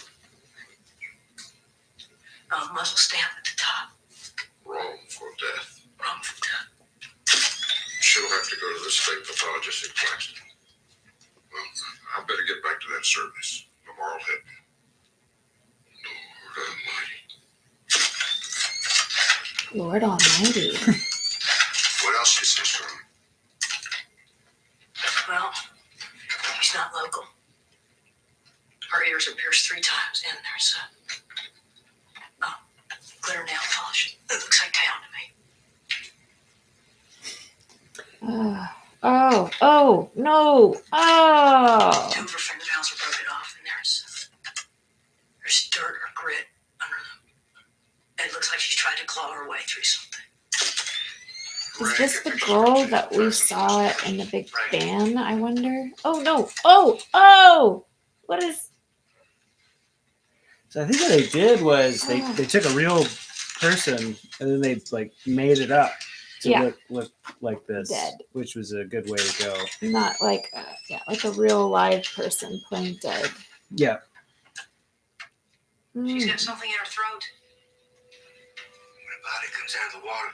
Muzzle stamp at the top. Wrongful death. Wrongful death. She'll have to go to the state pathologist in Claxton. Well, I better get back to that service. Memorial hit. Lord Lord Almighty. Almighty. What else is this from? Well, he's not local. Her ears are pierced 3 times, and there's a glitter nail polish. It looks like town to me. Oh, no. 2 Oh. of her fingernails are broken off, and there's dirt or grit under them. It looks like she's tried to claw her way through something. Is this the girl that we saw in the big van, I wonder? Oh, no. Oh. What is... So I think what they did was they took a real person and then they like made it up to look like this, Dead. which was a good way to go. Not like, like a real live person playing dead. Yeah. She's got something in her throat. When a body comes out of the water,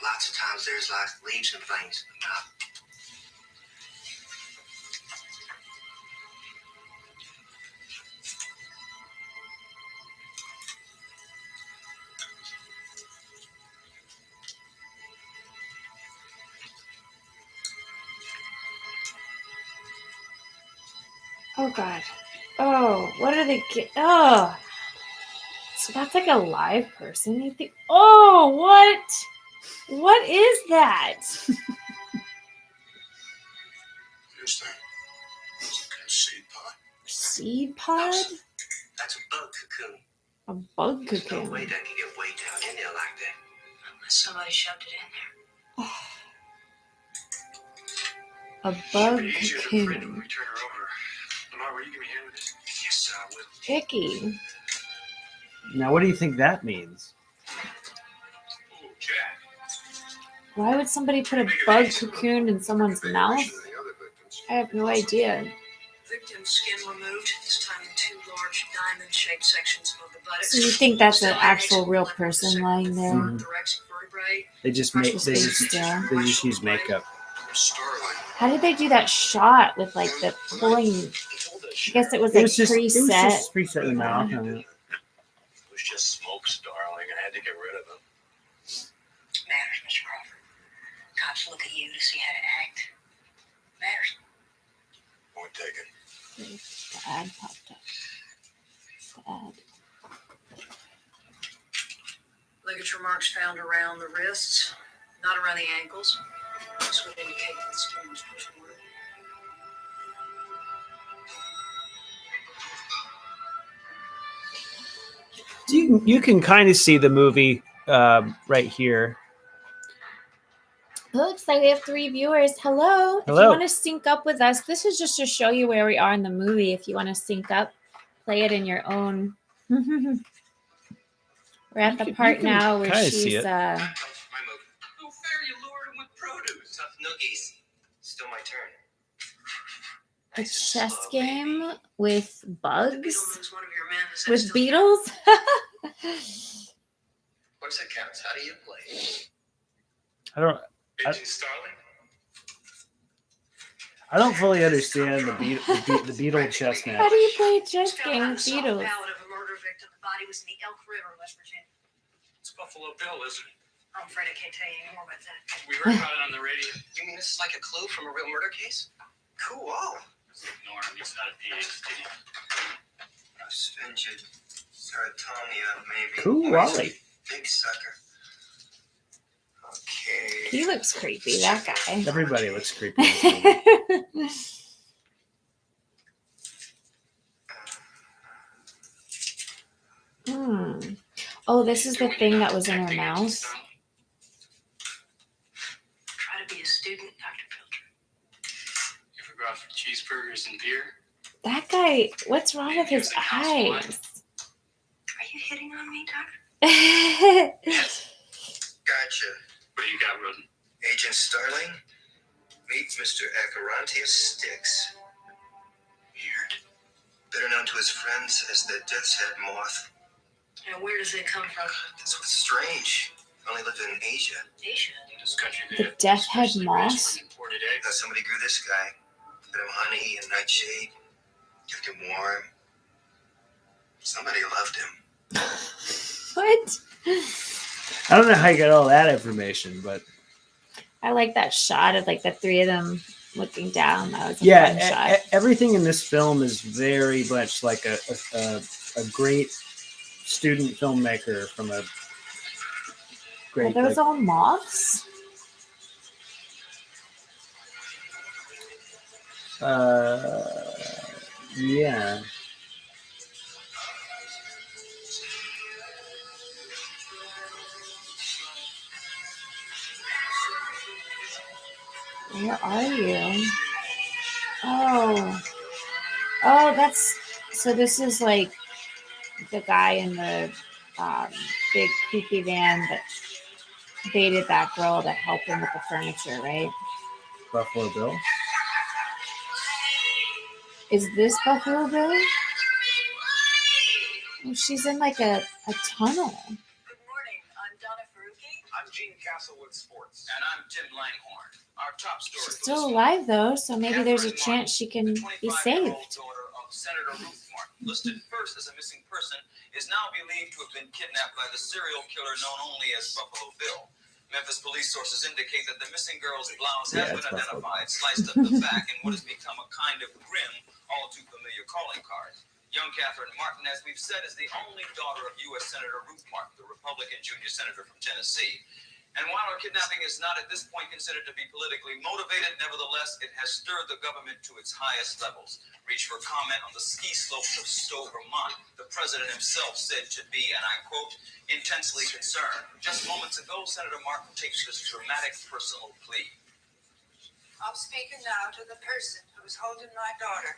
lots of times there's like leaves and things in the mouth. Oh, God. Oh, what are they get? Oh. So that's like a live person, you think? Oh, what? What is that? Here's that. Seed pod. Seed pod? That's a bug cocoon. A bug There's no cocoon. way that can get way down in there like that. Unless somebody shoved it in there. A bug It'd be easier to print when cocoon. we turn her over. Lamar, will you give me a hand with this? Yes, sir, I will. Icky. Now, what do you think that means? Ooh, Jack. Why would somebody put a bug cocoon in someone's mouth? Than the other victims. I have no idea. Victim's skin removed, this time in 2 large diamond-shaped sections above the buttocks. So you think that's an actual real person lying there? Mhm. Thoracic vertebrae. They just use makeup. Starling. How did they do that shot with like the pulling? I guess it was like preset. preset in the mouth. It was just smoke, Starling. I had to get rid of him. Matters, Mr. Crawford. Cops look at you to see how to act. Matters. Point taken. The ad popped up. The ad. Ligature marks found around the wrists, not around the ankles. This would indicate that the skin was post-mortem. You can kind of see the movie right here. It looks like we have 3 viewers. Hello. If Hello. you want to sync up with us, this is just to show you where we are in the movie. If you want to sync up, play it in your own. We're at the part now where kinda see she's it. My move. Oh, fair, you lured him with produce. Tough noogies. Still my turn. a Nice chess slow, game baby. with The bugs, Beetleman's one of your men. Is that with still- beetles. What's that counts? How do you play? I don't. Agent Starling? I don't fully understand the beetle chess How match. do you play a chess Found game on with the soft beetles? palate of a murder victim. The body was in the Elk River, West Virginia. It's Buffalo Bill, isn't it? I'm afraid I can't tell you any more about that. We heard about it on the radio. You mean this is like a clue from a real murder case? Cool. Just ignore him. He's not a PhD. Sphinxid, Ceratonia, maybe. Cool, Wally. Big sucker. Okay. He looks creepy, that guy. Everybody looks creepy. In this movie. Oh, this is the thing that was in her mouth. Try to be a student, Dr. Pilcher. You ever go out for cheeseburgers and beer? That guy, what's wrong with his eyes? me, Doctor? Gotcha. What do you got, Roden? Agent Starling, meet Mr. Acherontius Styx. Weird. Better known to his friends as the Death's Head Moth. And where does it come from? That's what's strange. Only lived in Asia. Asia. This country, The they have Death Head especially Moth? raised for imported eggs. Somebody grew this guy. Fed him honey and nightshade. Kept him warm. Somebody loved him. What? I don't know how you got all that information, but I like that shot of like the three of them looking down. That was a yeah, fun shot. everything in this film is very much like a great student filmmaker from a Are great. those Like, all moths? yeah. Where are you? Oh. Oh, that's so this is like the guy in the big creepy van that baited that girl to help him with the furniture, right? Buffalo Bill. Is this Buffalo Bill? Oh, she's in like a tunnel. Good morning. I'm Donna Faruqi. I'm Gene Castlewood Sports. And I'm Tim Langhorn. Our top story. She's still alive though, so maybe there's a chance she can be saved. Daughter of Senator Ruth Martin, listed first as a missing person, is now believed to have been kidnapped by the serial killer known only as Buffalo Bill. Memphis police sources indicate that the missing girl's blouse has been identified, sliced up the back in what has become a kind of grim, all too familiar calling card. Young Catherine Martin, as we've said, is the only daughter of U.S. Senator Ruth Martin, the Republican junior senator from Tennessee. And while her kidnapping is not at this point considered to be politically motivated, nevertheless, it has stirred the government to its highest levels. Reach for comment on the ski slopes of Stowe, Vermont. The president himself said to be, and I quote, intensely concerned. Just moments ago, Senator Martin takes this dramatic personal plea. I'm speaking now to the person who is holding my daughter.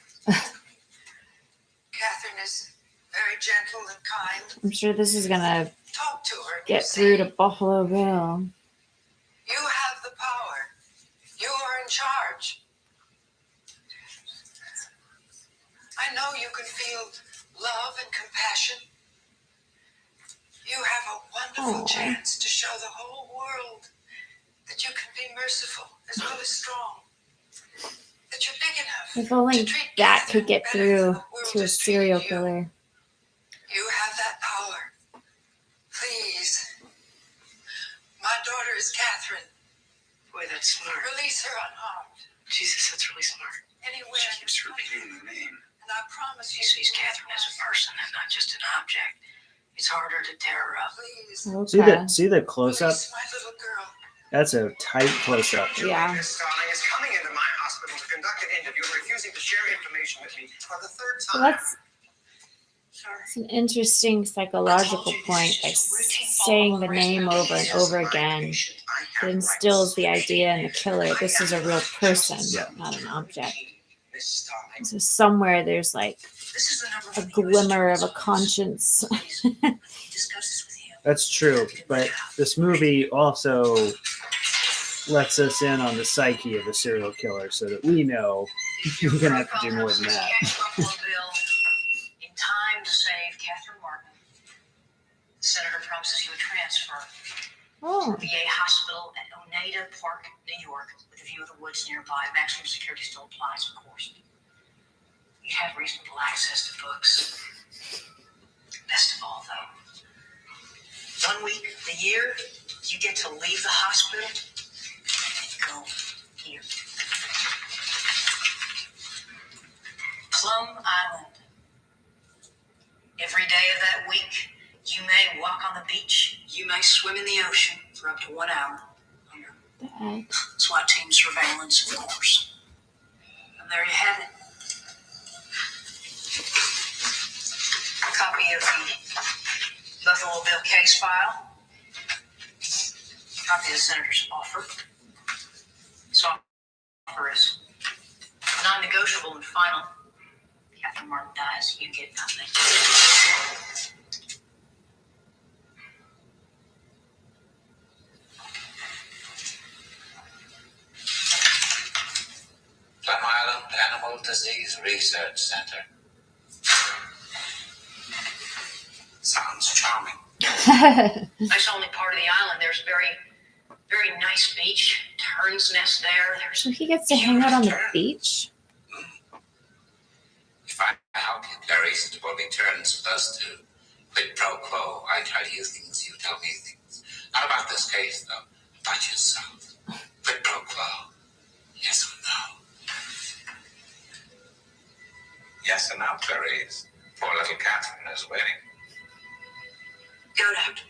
Catherine is very gentle and kind. I'm sure this is gonna Talk to her. get through to Buffalo Bill. You have the power. You are in charge. I know you can feel love and compassion. You have a wonderful chance to show the whole world that you can be merciful as well as strong. That you're big enough. If only to treat that Catherine could get better through than the world to a has serial treated you. killer. You have that power. Please. My daughter is Catherine. Boy, that's smart. Release her unharmed. Jesus, that's really smart. Anywhere. She keeps repeating the name. And I promise She you. sees Catherine as a person and not just an object. It's harder to tear her up. Please. Okay. See the close up. Release my little girl. That's a tight close up. Yeah. Miss Starling is coming into my hospital to conduct an interview, refusing to share information with me for the third So time. that's an interesting psychological point by saying the name over and over again. It instills the idea in the killer this is a real person, not an object. Miss Starling. So somewhere there's like This is the number a for the glimmer US of a conscience. Discuss this with him. That's true, but this movie also lets us in on the psyche of the serial killer, so that we know you're gonna have to do more than that. Catch Buffalo Bill in time to save Catherine Martin. The senator promises you a transfer Oh, to the VA hospital at Oneida Park, New York, with a view of the woods nearby. Maximum security still applies, of course. You have reasonable access to books. Best of all, though, 1 week a year, you get to leave the hospital and go here. Plum Island. Every day of that week, you may walk on the beach, you may swim in the ocean for up to 1 hour under that. SWAT team surveillance, of course. And there you have it. A copy of the Buffalo Bill case file. Copy of the senator's offer. This offer is non-negotiable and final. Catherine Martin dies, you get nothing. Disease Research Center. Sounds charming. That's only part of the island. There's a very, very nice beach. Tern's nest there. There's So he gets to hang out on the beach? If I help you, Clarice, it will be turns with us two. Quid pro quo. I tell you things, you tell me things. Not about this case, though. About yourself. Quid pro quo. Yes or no? Yes or no, Clarice? Poor little Catherine is waiting. Go out.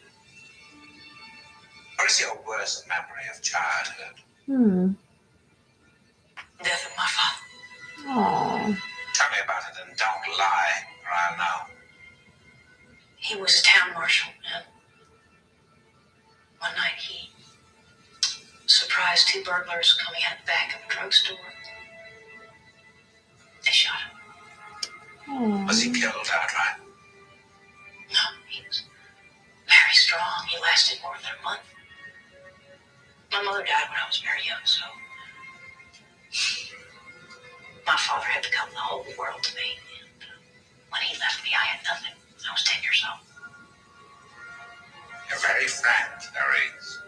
What is your worst memory of childhood? Death of my father. Oh. Tell me about it and don't lie, or I'll know. He was a town marshal, and one night he surprised two burglars coming out the back of a drugstore. They shot him. Oh. Was he killed outright? No, he was very strong. He lasted more than a month. My mother died when I was very young, so my father had become the whole world to me. And when he left me, I had nothing. I was 10 years old. You're very frank, Clarice.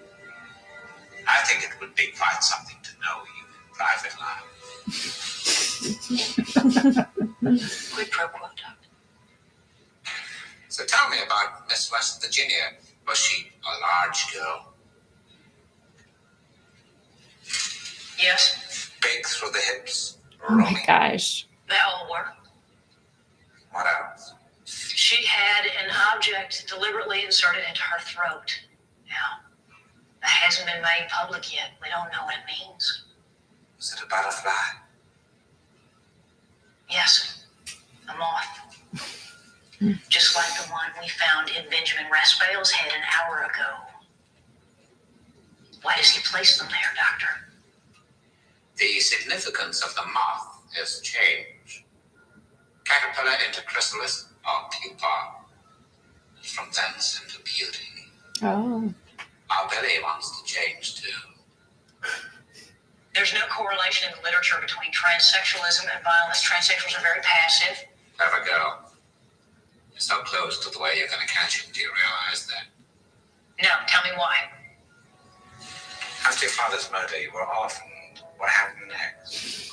I think it would be quite something to know you in private life. Quid pro quo, Doctor. So tell me about Miss West Virginia. Was she a large girl? Yes, Big through the hips? Oh my Roomy? gosh. they all were. What else? She had an object deliberately inserted into her throat. Now, that hasn't been made public yet. We don't know what it means. Was it a butterfly? Yes, a moth. Just like the one we found in Benjamin Raspail's head an hour ago. Why does he place them there, Doctor? The significance of the moth is change. Caterpillar into chrysalis or pupa. From thence into beauty. Oh. Our Billy wants to change too. There's no correlation in the literature between transsexualism and violence. Transsexuals are very passive. Clever girl. You're so close to the way you're going to catch him. Do you realize that? No, tell me why. After your father's murder, you were orphaned. What happened next?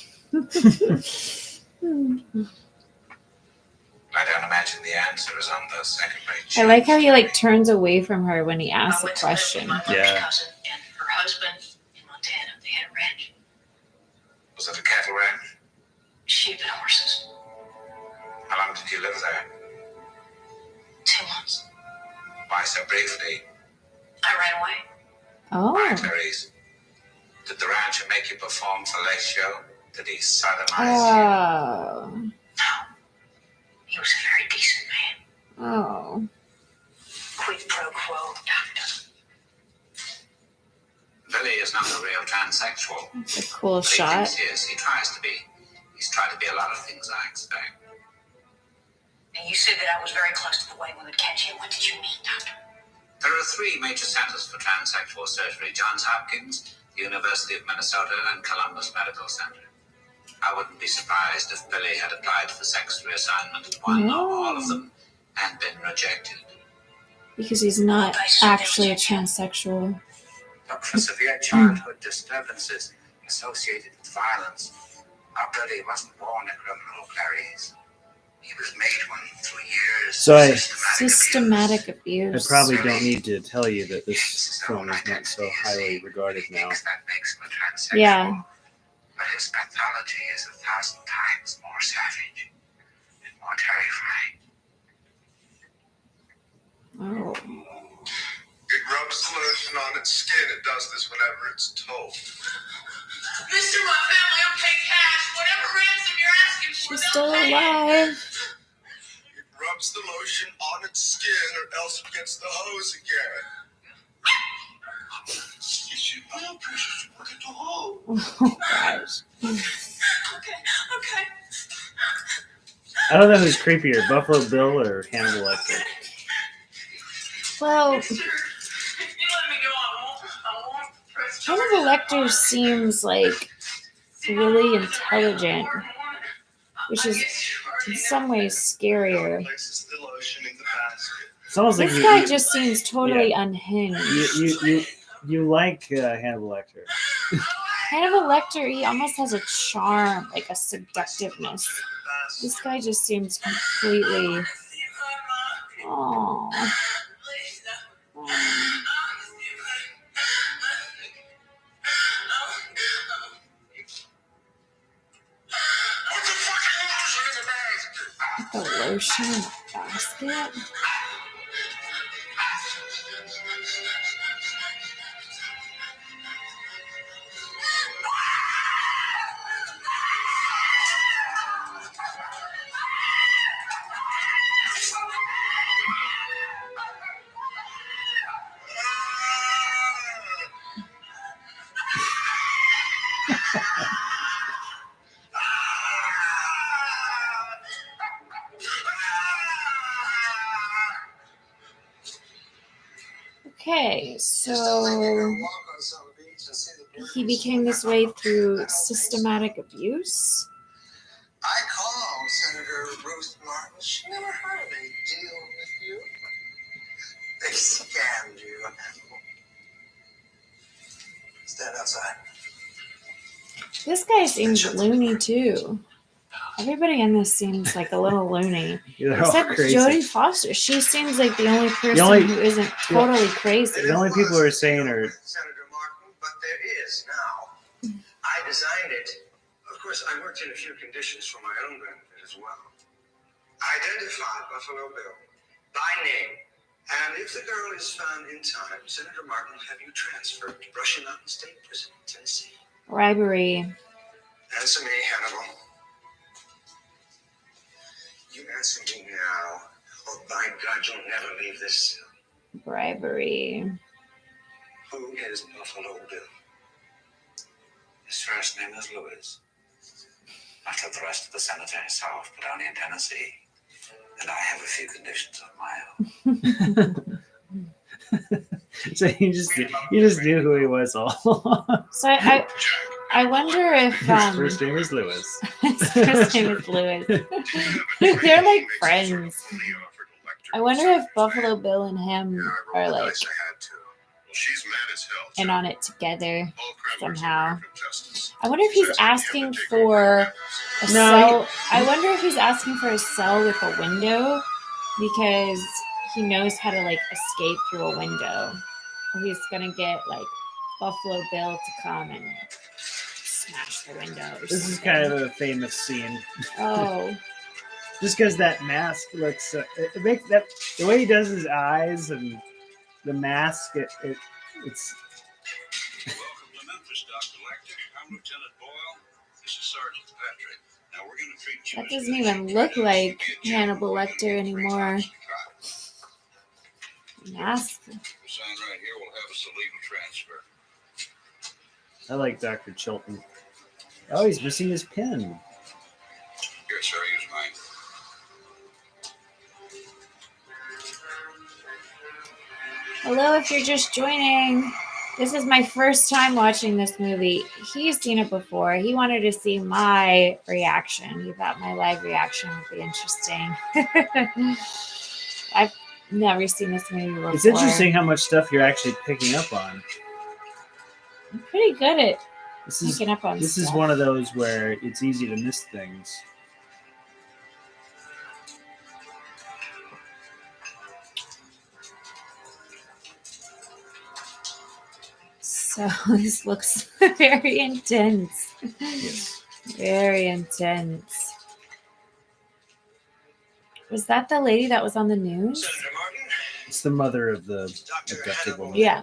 I don't imagine the answer is on the second page. I like how he like turns away from her when he asks I a went to live with question. my mother's Yeah. cousin and her husband in Montana. They had a ranch. Was it a cattle ranch? Sheep and horses. How long did you live there? 2 months. Why so briefly? I ran away. Why, Oh. Clarice? Did the rancher make you perform fellatio? Did he sodomize Oh. No. He was a very decent man. Oh. Quid pro quo, Doctor. you? Billy is not a real transsexual. That's a cool But he shot. thinks he is. He tries to be. He's tried to be a lot of things, I expect. And you said that I was very close to the way we would catch him. What did you mean, Doctor? There are 3 major centers for transsexual surgery: Johns Hopkins, the University of Minnesota, and Columbus Medical Center. I wouldn't be surprised if Billy had applied for sex reassignment at one or all of them and been rejected. Because he's not actually a transsexual. But for severe childhood disturbances associated with violence, our Billy wasn't born a criminal, Clarice. He was made one through years So of Systematic I abuse. probably don't need to tell you that this film is not so highly regarded He now. thinks that makes him a transsexual. Yeah. But his pathology is 1,000 times more savage and more terrifying. Oh. It rubs the lotion on its skin. It does this whenever it's told. Mister, my family will pay cash. Whatever ransom you're asking for, She's they'll still pay it. alive. It rubs the lotion on its skin, or else it gets the hose again. Oh gosh. Okay. I don't know who's creepier, Buffalo Bill or Hannibal Lecter. Well, If you let me go, I won't press Hannibal Lecter seems like really intelligent. which is in some ways scarier. Places the lotion in the basket. It's almost like This guy just seems totally yeah. unhinged. You like Hannibal Lecter. Hannibal Lecter, he almost has a charm, like a seductiveness. This guy just seems completely. Oh. Put the fucking lotion in the basket. The lotion in the basket? Okay, so he became this way through systematic abuse. I called Senator Ruth Martin. She never heard of a deal with you. They scammed you. Stand outside. This guy seems loony too. Everybody in this seems like a little loony. They're all Except crazy. Jodie Foster. She seems like the only person who isn't totally crazy. The only people who are sane are. Senator Martin, but there is now. I designed it. Of course, I worked in a few conditions for my own benefit as well. Identify Buffalo Bill by name. And if the girl is found in time, Senator Martin will have you transferred to Brushy Mountain State Prison, Tennessee. Bribery. Answer me, Hannibal. You answer me now, or by God, you'll never leave this cell. Bribery. Who is Buffalo Bill? His first name is Lewis. I took the rest of the senator south, but only in Tennessee. And I have a few conditions of my own. So you just knew who he was all along. So I wonder if His first name is Lewis. his first name is Lewis. They're like friends. I wonder if Buffalo Bill and him are like She's mad as hell. in on it together All criminals somehow. are for justice. I wonder if he's Says we have to asking take for over a No, cell. I wonder if he's asking for a cell with a window because he knows how to like escape through a window. Or he's gonna get like Buffalo Bill to come and smash the window. Or This is something. kind of a famous scene. Oh, Just because that mask looks, it makes that the way he does his eyes and the mask, it's. Welcome to Memphis, Dr. Lecter. I'm Lieutenant Boyle. This is Sergeant Patrick. Now we're going to treat you. that doesn't even look like Hannibal Lecter anymore. Mask. The sign right here will have us a legal transfer. I like Dr. Chilton. Oh, he's missing his pen. Here, sir, use mine. Hello, if you're just joining. This is my first time watching this movie. He's seen it before. He wanted to see my reaction. He thought my live reaction would be interesting. I've never seen this movie before. It's interesting how much stuff you're actually picking up on. I'm pretty good at This is picking up on this is stuff. one of those where it's easy to miss things. So this looks very intense. Yes. Very intense. Was that the lady that was on the news? Senator Martin, It's the mother of the Dr. abducted Hannibal. woman. Yeah.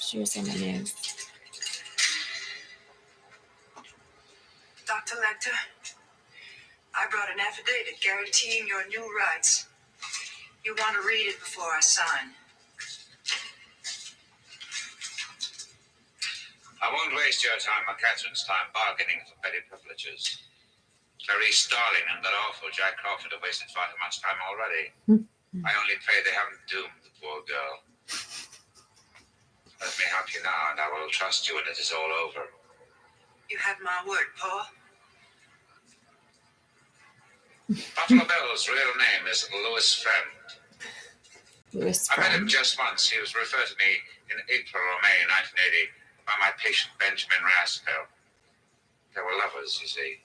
She was on the news. Dr. Lecter, I brought an affidavit guaranteeing your new rights. You want to read it before I sign? I won't waste your time or Catherine's time bargaining for petty privileges. Clarice Starling and that awful Jack Crawford have wasted far too much time already. I only pray they haven't doomed the poor girl. Let me help you now, and I will trust you when it is all over. You have my word, Paul. Buffalo Bill's real name is Louis Friend. Louis I met him Friend. just once. He was referred to me in April or May 1980 by my patient Benjamin Raspel. They were lovers, you see.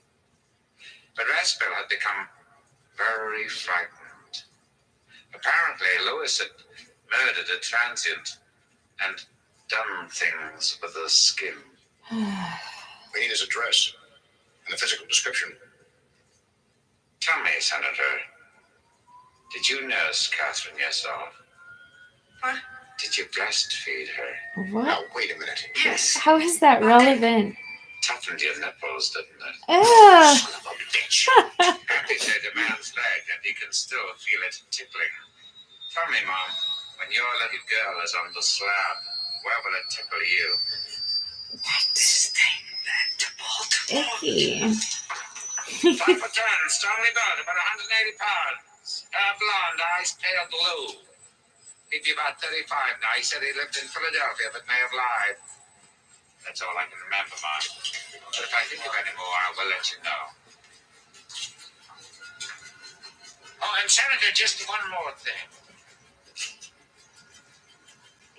But Raspel had become very frightened. Apparently, Louis had murdered a transient and done things with the skin. We need his address and a physical description. Tell me, Senator, did you nurse Catherine yourself? What? Did you breastfeed her? What? Now, wait a minute. Yes. How is that relevant? Toughened your nipples, didn't it? Ugh. Son of a bitch. Amputate a man's leg and he can still feel it tickling. Tell me, Mom, when your little girl is on the slab, where will it tickle you? This thing back to Baltimore. Icky. 5'10", strongly built, about 180 pounds. Hair blonde, eyes pale blue. He'd be about 35 now. He said he lived in Philadelphia, but may have lied. That's all I can remember, Mom. But if I think of any more, I will let you know. Oh, and Senator, just one more thing.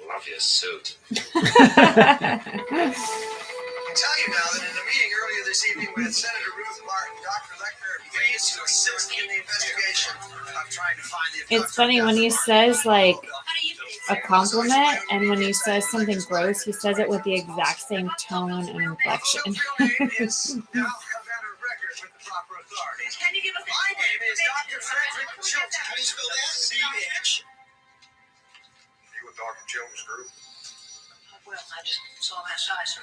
Love your suit. I can tell you now that in a meeting earlier this evening with Senator Ruth Martin, Dr. Lecter agrees to assist in the investigation. I'm trying to find the It's funny when he says like a compliment, and when he says something gross, he says it with the exact same tone and inflection. It's now a matter of record with the proper authorities. Can you give us My name is Dr. Frederick Schultz. How do you spell that? C-H. You with Dr. Chilton's group? Well, I just saw him outside, sir.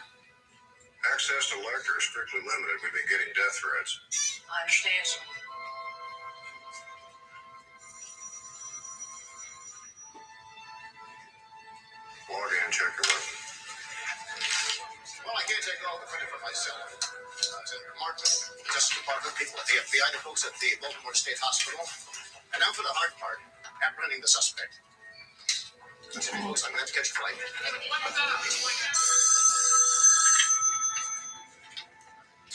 Access to Lecter is strictly limited. We've been getting death threats. I understand, sir. Log in, check your weapon. Well, I can't take all the credit for myself. Senator Martin, Justice Department, people at the FBI, the folks at the Baltimore State Hospital. And now for the hard part, apprehending the suspect. Listen, folks, I'm going to have to catch a flight.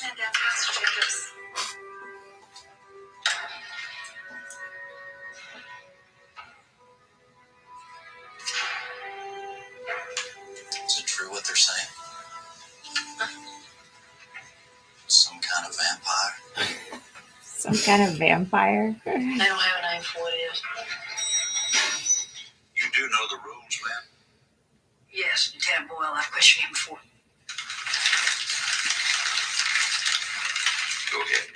And that's passengers. Is it true what they're saying? Some kind of vampire? Some kind of vampire. They don't have a name for what it is. You do know the rules, man? Yes, Lieutenant Boyle, I've questioned him before. Go ahead.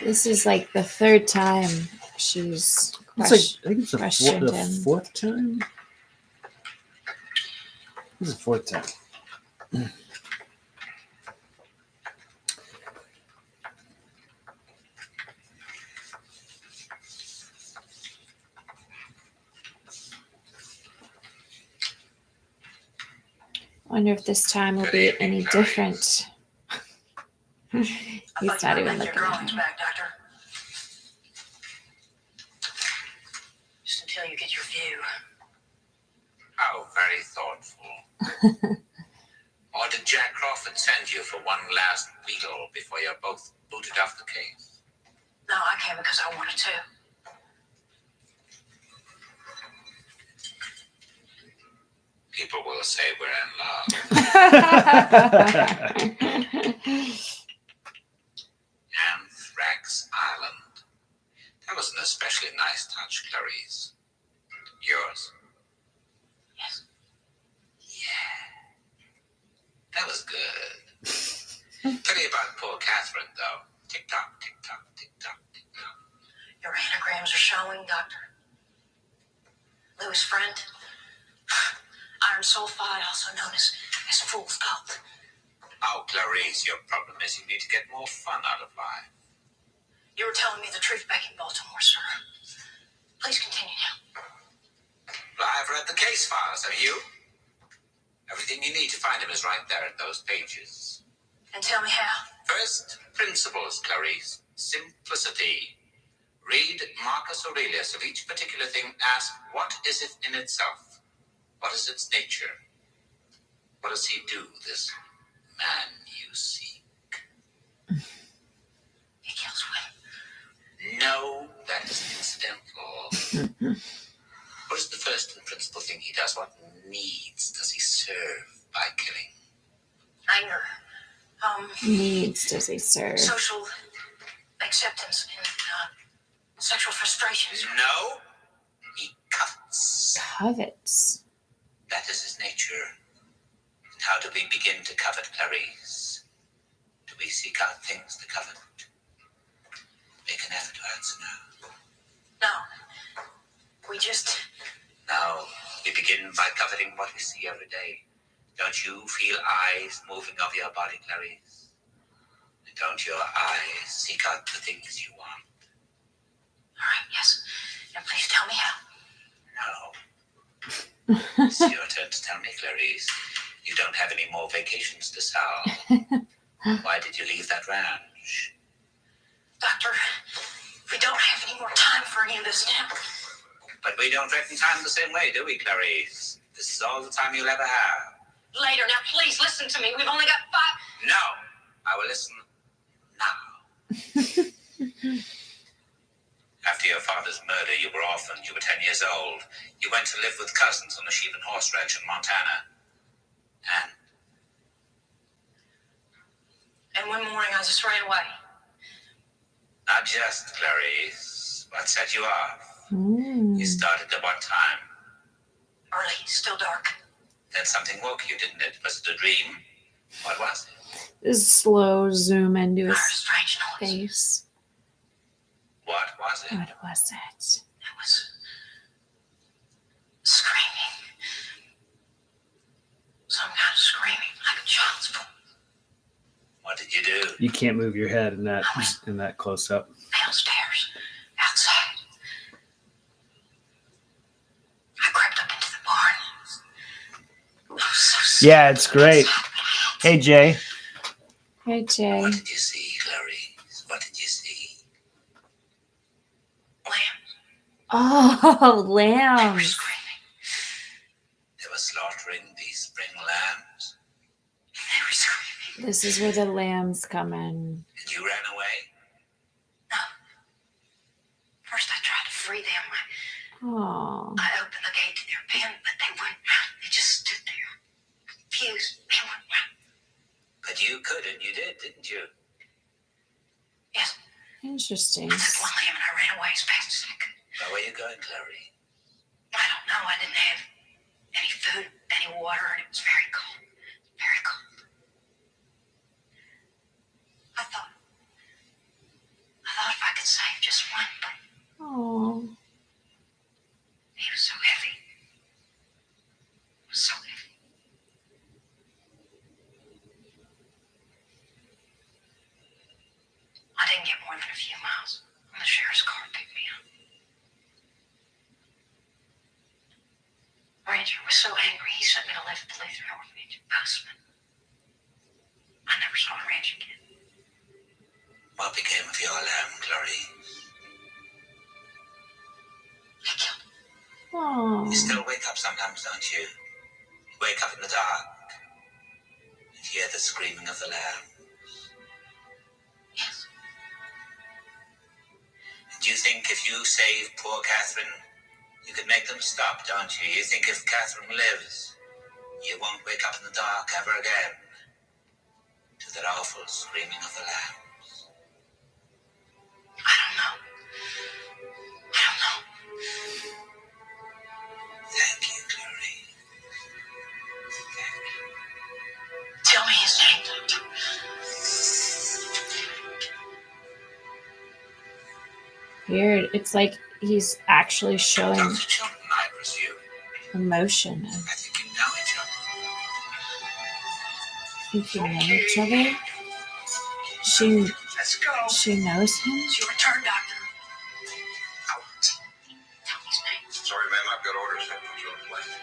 This is like the third time she's It's like, I think it's questioned the him. fourth time. This is the fourth time. Wonder if this time will be any different. He's not even looking your at drawings him. back, Doctor. Just until you get your view. Oh, very thoughtful. Or did Jack Crawford send you for one last wheedle before you're both booted off the case? No, I came because I wanted to. People will say we're in love. Anthrax Island. That was an especially nice touch, Clarice. Yours? Yes. Yeah. That was good. Pity about poor Catherine, though. Tick-tock, tick-tock, tick-tock, tick-tock. Your anagrams are showing, Doctor. Louis Friend. Iron sulfide, also known as fool's gold. Oh, Clarice, your problem is you need to get more fun out of life. You were telling me the truth back in Baltimore, sir. Please continue now. Well, I've read the case files, have you? Everything you need to find him is right there in those pages. And tell me how. First, principles, Clarice. Simplicity. Read Marcus Aurelius. Of each particular thing, ask, what is it in itself? What is its nature? What does he do, this man you seek? He kills women. No, that is incidental. What is the first and principal thing he does? What needs does he serve by killing? Anger. Needs does he serve? Social acceptance and sexual frustrations. No, he covets. Covets. That is his nature. And how do we begin to covet, Clarice? Do we seek out things to covet? Make an effort to answer now. No. We just... No, we begin by coveting what we see every day. Don't you feel eyes moving over your body, Clarice? And don't your eyes seek out the things you want? All right, yes. Now please tell me how. No. It's your turn to tell me, Clarice. You don't have any more vacations to sell. Why did you leave that ranch? Doctor, we don't have any more time for any of this now. But we don't reckon time the same way, do we, Clarice? This is all the time you'll ever have. Later. Now please listen to me. We've only got 5... No, I will listen now. After your father's murder, you were orphaned. You were 10 years old. You went to live with cousins on a sheep and horse ranch in Montana. And one morning I just ran away. Not just, Clarice. What set you off? You started at what time? Early, still dark. Then something woke you, didn't it? Was it a dream? What was it? This slow zoom into I heard a his strange noise. face. What was it? What was it? It was screaming. Some kind of screaming, like a child's voice. What did you do? You can't move your head in that close up. Downstairs, outside. I crept up into the barn. I was so scared. Yeah, it's great. Hey, Jay. Hey, Jay. What did you see, Clarice? What did you see? Lambs. Oh, They were lambs. screaming. They were slaughtering these spring lambs, They were screaming. This is where the lambs come in. and you ran away? No. First I tried to free them. Oh. I opened the gate to their pen, but they wouldn't run. They just stood there, confused. They wouldn't run. But you could, and you did, didn't you? Yes, Interesting. I took one lamb and I ran away as fast as I could. Where were you going, Clarice? I don't know. I didn't have any food, any water, and it was very cold. Very cold. I thought if I could save just one, but Oh. he was so heavy. It was so heavy. I didn't get more than a few miles when the sheriff's car picked me up. Ranger was so angry he sent me to live at the Lutheran orphanage in Postman. I never saw a ranch again. What became of your lamb, Clarice? I killed him. Oh. You still wake up sometimes, don't you? You wake up in the dark and hear the screaming of the lamb. Yes. And you think if you save poor Catherine, you could make them stop, don't you? You think if Catherine lives, you won't wake up in the dark ever again to that awful screaming of the lambs. I don't know. Thank you, Clarice. Tell me his name, Doctor. Weird. It's like he's actually showing Dr. Chilton, I presume. emotion. I think you know each other. Think you know each other? She Let's go. knows him? It's your turn, Doctor. Out. Tell me his name. Sorry, ma'am, I've got orders set for your plane.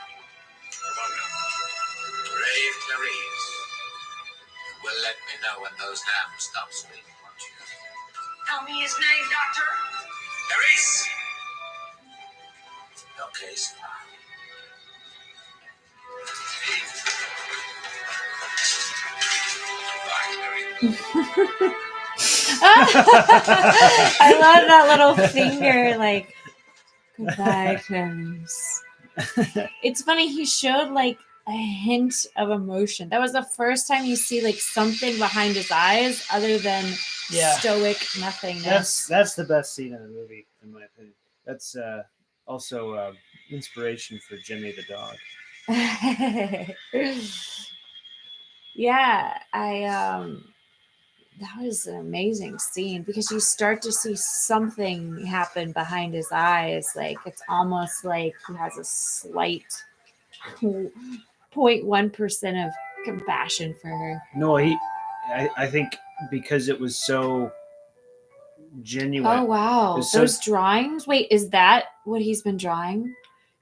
Come on now. Brave Clarice. You will let me know when those lambs stop screaming, won't you? Tell me his name, Doctor. Clarice! Okay, so I love that little finger, like, goodbye, Clarice. It's funny, he showed like a hint of emotion. That was the first time you see like something behind his eyes other than Yeah. stoic nothingness. That's the best scene in the movie, in my opinion. That's also inspiration for Jimmy the dog. Yeah, that was an amazing scene because you start to see something happen behind his eyes. Like it's almost like he has a slight 0.1% of compassion for her. No, I think because it was so genuine. Oh wow, It's so- those drawings. Wait, is that what he's been drawing?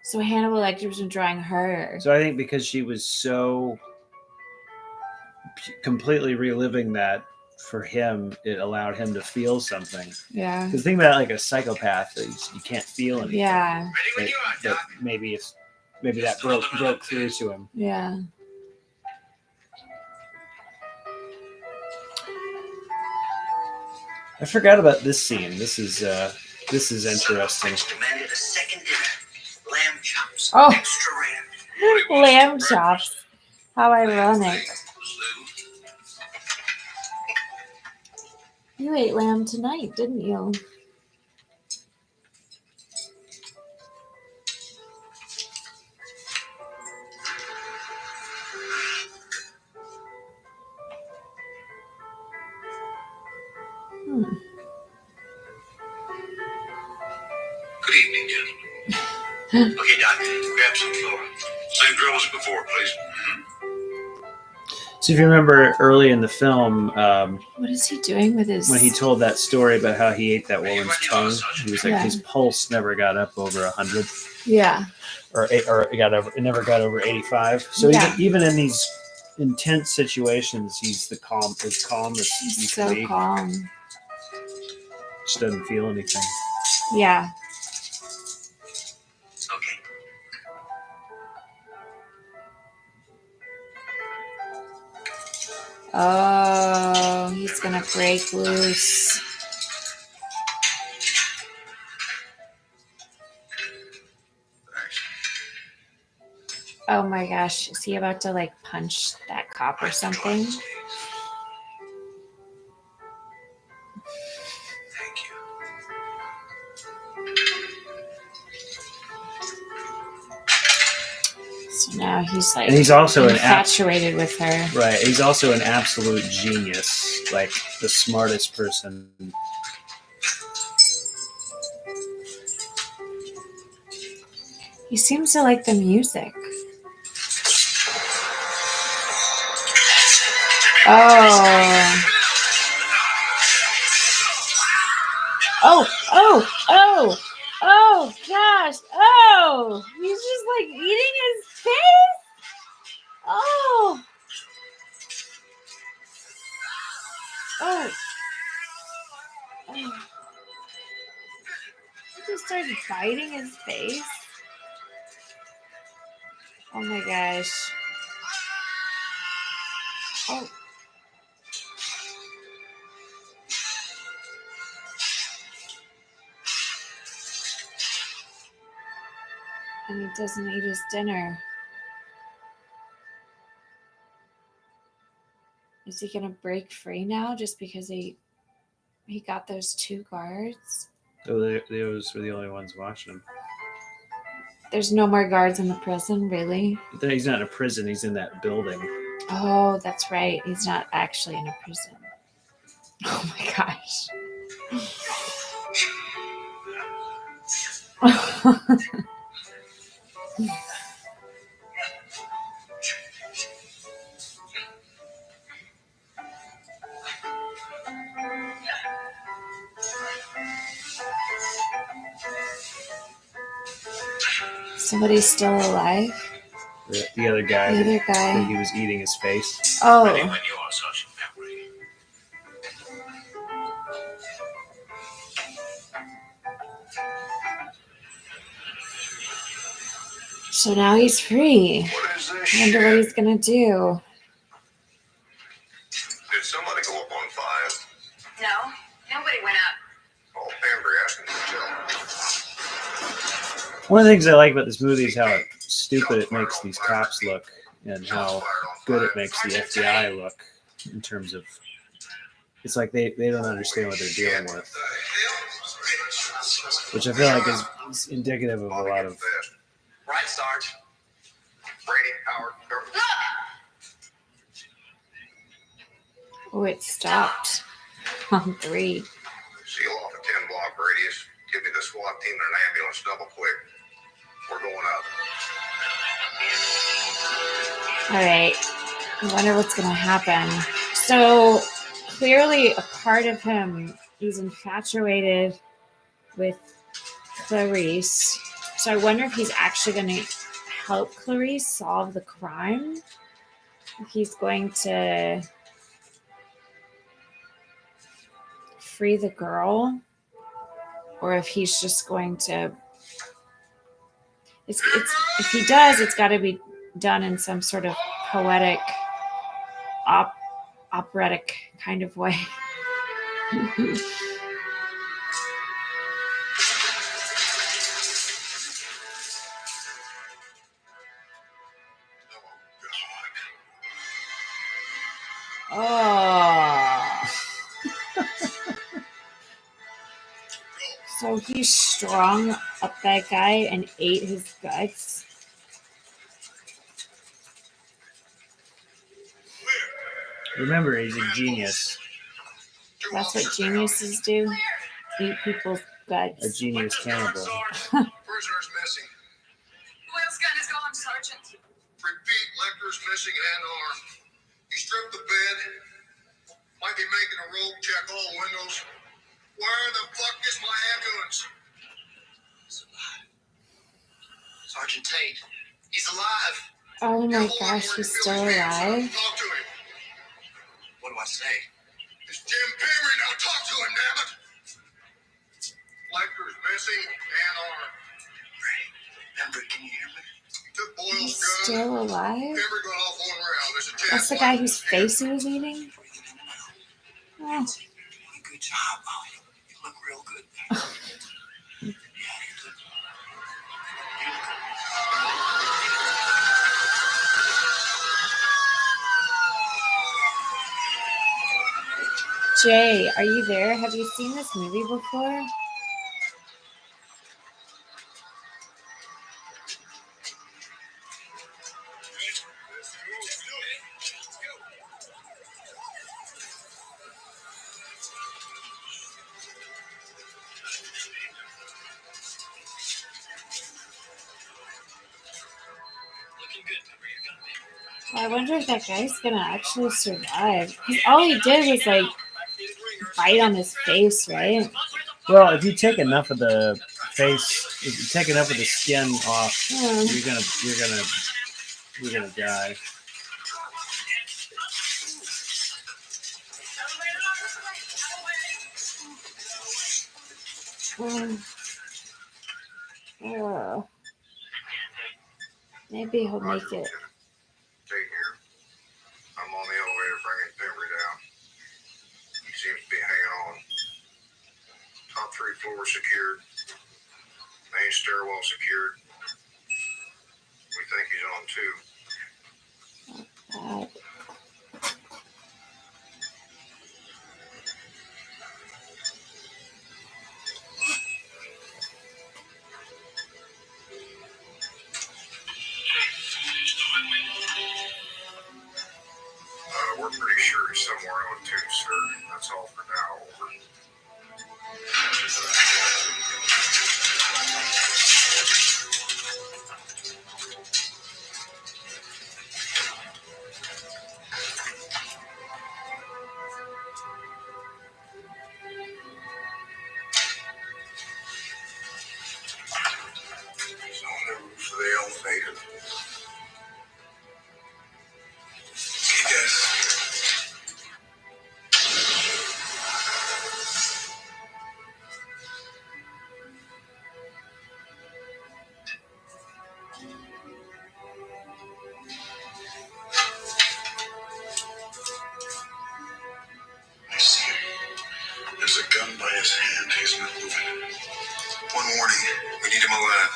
So Hannibal Lecter's been drawing her. So I think because she was so completely reliving that for him, it allowed him to feel something. Yeah. Because think about like a psychopath, you can't feel anything. Yeah. ready when you are, But Doc. maybe that broke through to him. Yeah. I forgot about this scene. This is interesting. Demanded a second dinner. Lamb chops. Oh. Extra rare. Lamb chops. How ironic. You ate lamb tonight, didn't you? Good evening, gentlemen. Okay, Doc, grab some fora. Same drill as before, please. So if you remember early in the film, What is he doing with his? when he told that story about how he ate that woman's tongue, he was like Yeah. his pulse never got up over 100, Yeah. or it never got over 85. So Yeah. even in these intense situations, he's as calm as he He's can so be. calm. Just doesn't feel anything. Yeah. Okay. Oh, he's gonna break loose. Oh my gosh, is he about to like punch that cop or something? Thank you. So now he's like And he's also infatuated with her. Right. He's also an absolute genius, like the smartest person. He seems to like the music. Oh. Oh gosh. Oh, he's just like eating his face. Oh. Oh. Oh. He just started biting his face. Oh my gosh. Oh. And he doesn't eat his dinner. Is he gonna break free now just because he got those two guards? Those were the only ones watching him. There's no more guards in the prison, really? He's not in a prison. He's in that building. Oh, that's right. He's not actually in a prison. Oh my gosh. Somebody's still alive? The other guy. The other That guy. he was eating his face. Oh. Ready when you are, Sergeant Peppery. So now he's free. What is this I shit? wonder what he's gonna do. Did somebody go up on 5? No, nobody went up. Oh, Pamber asking to tell. One of the things I like about this movie is how stupid it makes these cops look, and how good it makes the FBI look in terms of. It's like they don't understand what they're dealing with, which I feel like is indicative of a lot of. Right, Sarge. Brady, Howard, Oh, it stopped on 3. seal off a 10-block radius. Give me the SWAT team and an ambulance double quick. We're going up. All right. I wonder what's gonna happen. So clearly, a part of him is infatuated with Clarice. So I wonder if he's actually gonna help Clarice solve the crime. If he's going to free the girl, or if he's just going to. It's if he does, it's got to be done in some sort of poetic, operatic kind of way. Oh. So he strung up that guy and ate his guts. Remember, he's a genius. That's what geniuses do. Eat people's A guts. genius cannibal. Prisoner's missing. Will's gun is gone, Sergeant. Repeat, Lecter's missing and armed. He stripped the bed. Might be making a rope, check all windows. Where the fuck is my ambulance? He's alive. Sergeant Tate. He's alive. Oh my Hold on gosh, where he's he still feels his hands. alive? Talk to him. What do I say? It's Jim Perry. Now talk to him, damn it. Lecter's missing and armed. Remember, can you hear me? He took Boyle's He's gun. still alive? Pember got off one round. There's a chance. That's the guy whose face he was eating? Oh. Good job, Molly. You look real good. Yeah, you look. Jay, are you there? Have you seen this movie before? I wonder if that guy's gonna actually survive. 'Cause all he did was like bite on his face, right? Well, if you take enough of the face, if you take enough of the skin off, Yeah. you're gonna die. Maybe he'll make it. Take here. I'm on the elevator bringing Pember down. He seems to be hanging on. Top 3 floors secured. Main stairwell secured. We think he's on 2. We're pretty sure he's somewhere on 2, sir. That's all for now. Over. He's on the roof of the elevator. Hey, guys. There's a gun by his hand. He's not moving. One warning. We need him alive.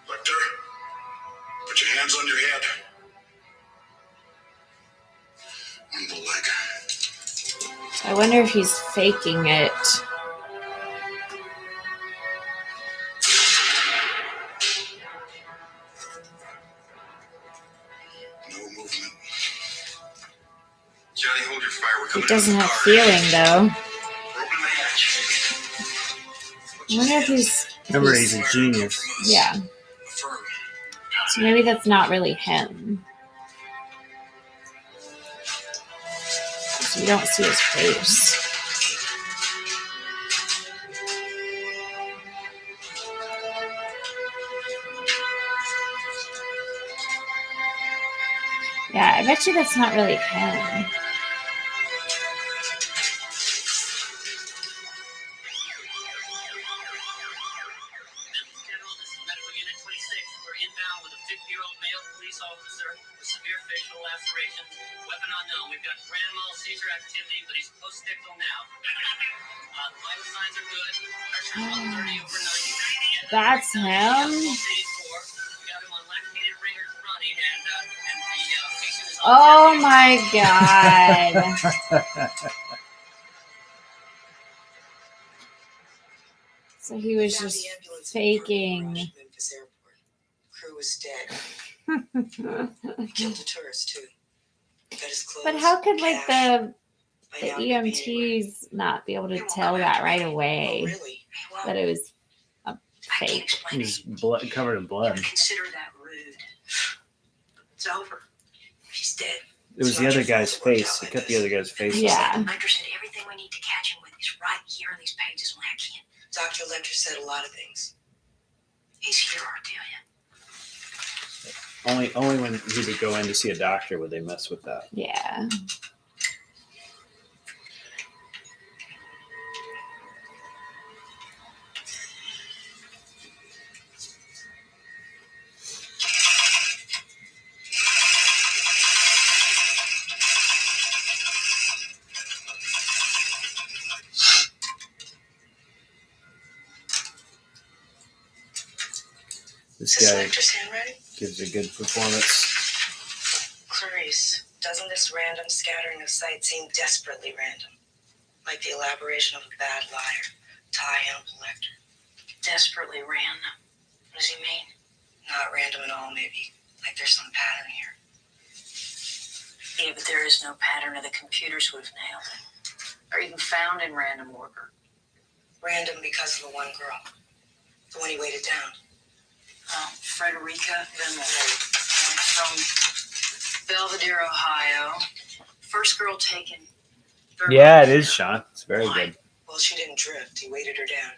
Lecter, put your hands on your head. On the leg. I wonder if he's faking it. No movement. Johnny, hold your fire. We're He coming doesn't out have of the car. feeling though. Broken match. I wonder if he's Remember, he's a genius. yeah. Affirm. So maybe that's not really him. So you don't see his face. Yeah, I bet you that's not really him. Medical Unit 26. We're inbound with a 50-year-old male police officer with severe facial lacerations. Weapon unknown. We've got grand mal seizure activity, but he's post-ictal now. Vital signs are good. Pressure 130 over 90. That's him? We got him on lactated ringers running, and the patient is on Oh my god. So he was Found just the ambulance faking. Memphis Airport. Crew was dead. Killed a tourist too. Got his clothes. But how could like cash. the By now, he'd be EMTs not be able to tell that right away? Oh, really? Well, That it was a I can't fake. explain He's it. covered in blood. Never consider that rude. It's over. She's dead. It was the other guy's face. It cut the other guy's face. Yeah. The Lecter said everything we need to catch him with is right here in these pages. Well, I can't. Dr. Lecter said a lot of things. He's here, Ardelia. Only when he would go in to see a doctor would they mess with that. Yeah. Is This this guy Lecter's handwriting? gives a good performance. Clarice, doesn't this random scattering of sight seem desperately random? Like the elaboration of a bad liar. Tie Hannibal Lecter. Desperately random. What does he mean? Not random at all, maybe. Like there's some pattern here. Yeah, but there is no pattern, or the computers would have nailed it. Or even found in random order. Random because of the one girl. The one he weighted down. Oh, Frederica Vimmel. From Belvedere, Ohio. First girl taken. Yeah, it is, Sean. It's very good. Well, she didn't drift. He weighted her down.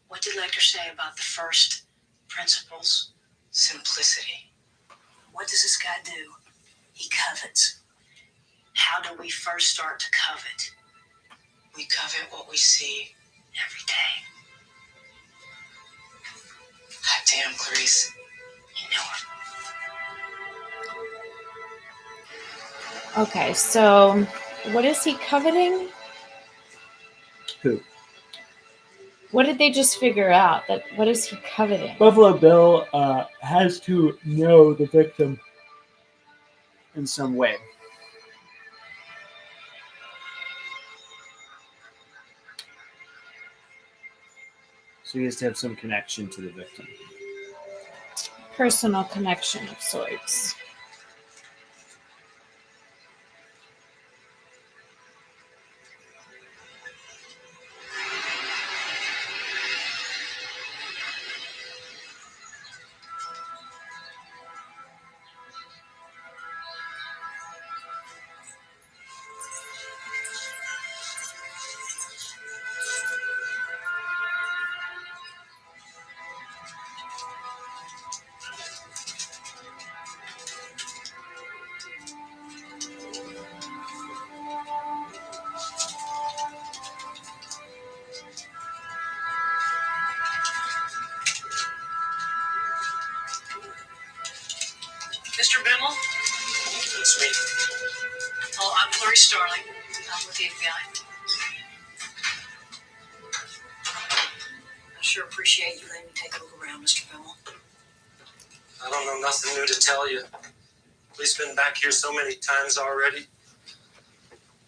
What did Lecter say about the first principles? Simplicity. What does this guy do? He covets. How do we first start to covet? We covet what we see. Every day. God damn, Clarice. You know it. Okay, so what is he coveting? Who? What did they just figure out? That what is he coveting? Buffalo Bill has to know the victim in some way. So he has to have some connection to the victim. Personal connection of sorts. Mr. Bimmel? It's me. Oh, I'm Clarice Starling. I'm with the FBI. sure appreciate you letting me take a look around, Mr. Bimmel. I don't know nothing new to tell you. Police been back here so many times already.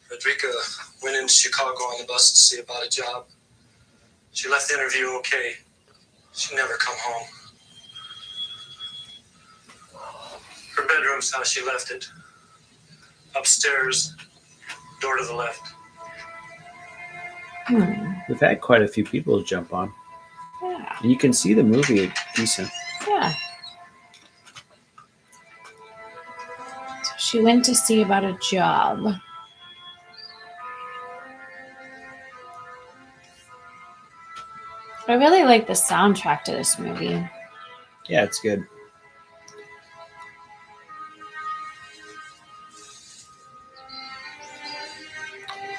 Frederica went into Chicago on the bus to see about a job. She left the interview okay. She never come home. Her bedroom's how she left it. Upstairs, door to the left. We've had quite a few people jump on. Yeah. And you can see the movie decent. Yeah. So she went to see about a job. I really like the soundtrack to this movie. Yeah, it's good.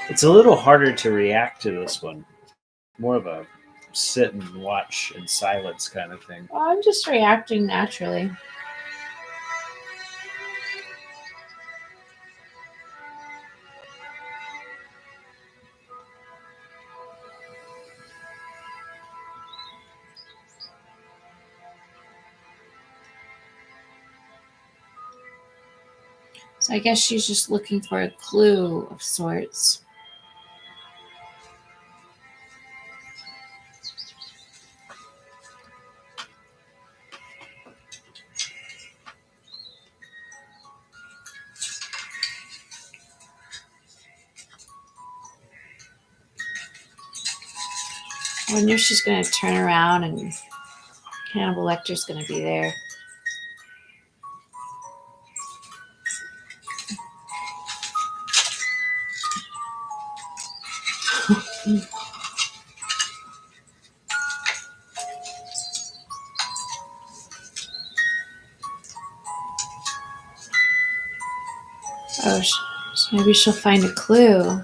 It's a little harder to react to this one. More of a sit and watch in silence kind of thing. Well, I'm just reacting naturally. So I guess she's just looking for a clue of sorts. I wonder if she's going to turn around and Hannibal Lecter's going to be there. Oh, so maybe she'll find a clue.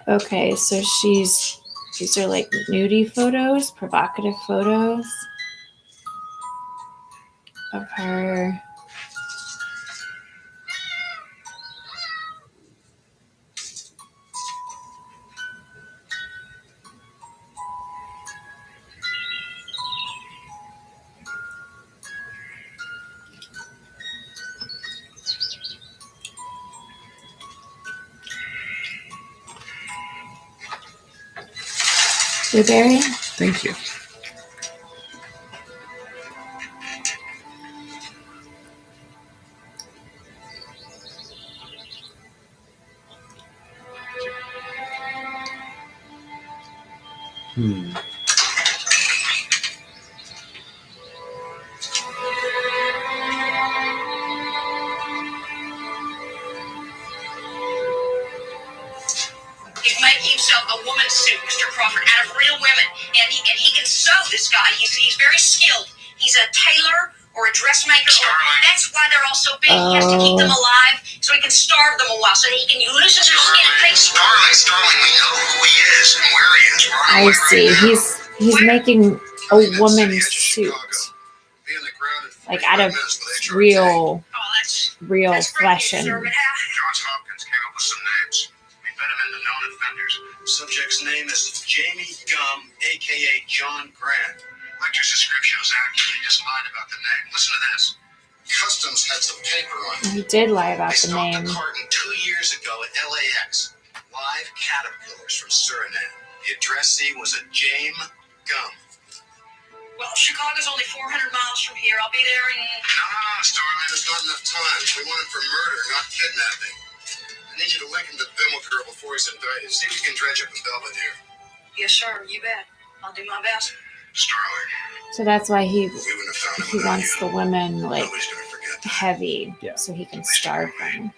Okay, so these are like nudie photos, provocative photos of her. Blueberry? Thank you. He's making himself a woman's suit, Mr. Crawford, out of real women. And he can sew, this guy. He's very skilled. He's a tailor or a dressmaker. That's why they're all so big. He has to keep them alive so he can starve them a while, so he can loosen their skin and take Starling, we know who he is and where he is. I see. He's making a woman's suit, like out of real flesh and. Johns Hopkins came up with some names. We bet him into known offenders. Subject's name is Jamie Gum, a.k.a. John Grant. Lecter's description was accurate. He just lied about the name. Listen to this. Customs had some paper on it. He did lie about They the stopped name. a carton 2 years ago at LAX. Live caterpillars from Suriname. The addressee was a James Gum. Well, Chicago's only 400 miles from here. I'll be there in... No, Starling, there's not enough time. We want him for murder, not kidnapping. I need you to link him to Bimmel girl before he's indicted. See if you can dredge up the Belvedere. Yes, sir. You bet. I'll do my best. Starling, So that's why we wouldn't have found him he without wants you. the women like Nobody's gonna forget that. heavy, Yeah. so he can starve them.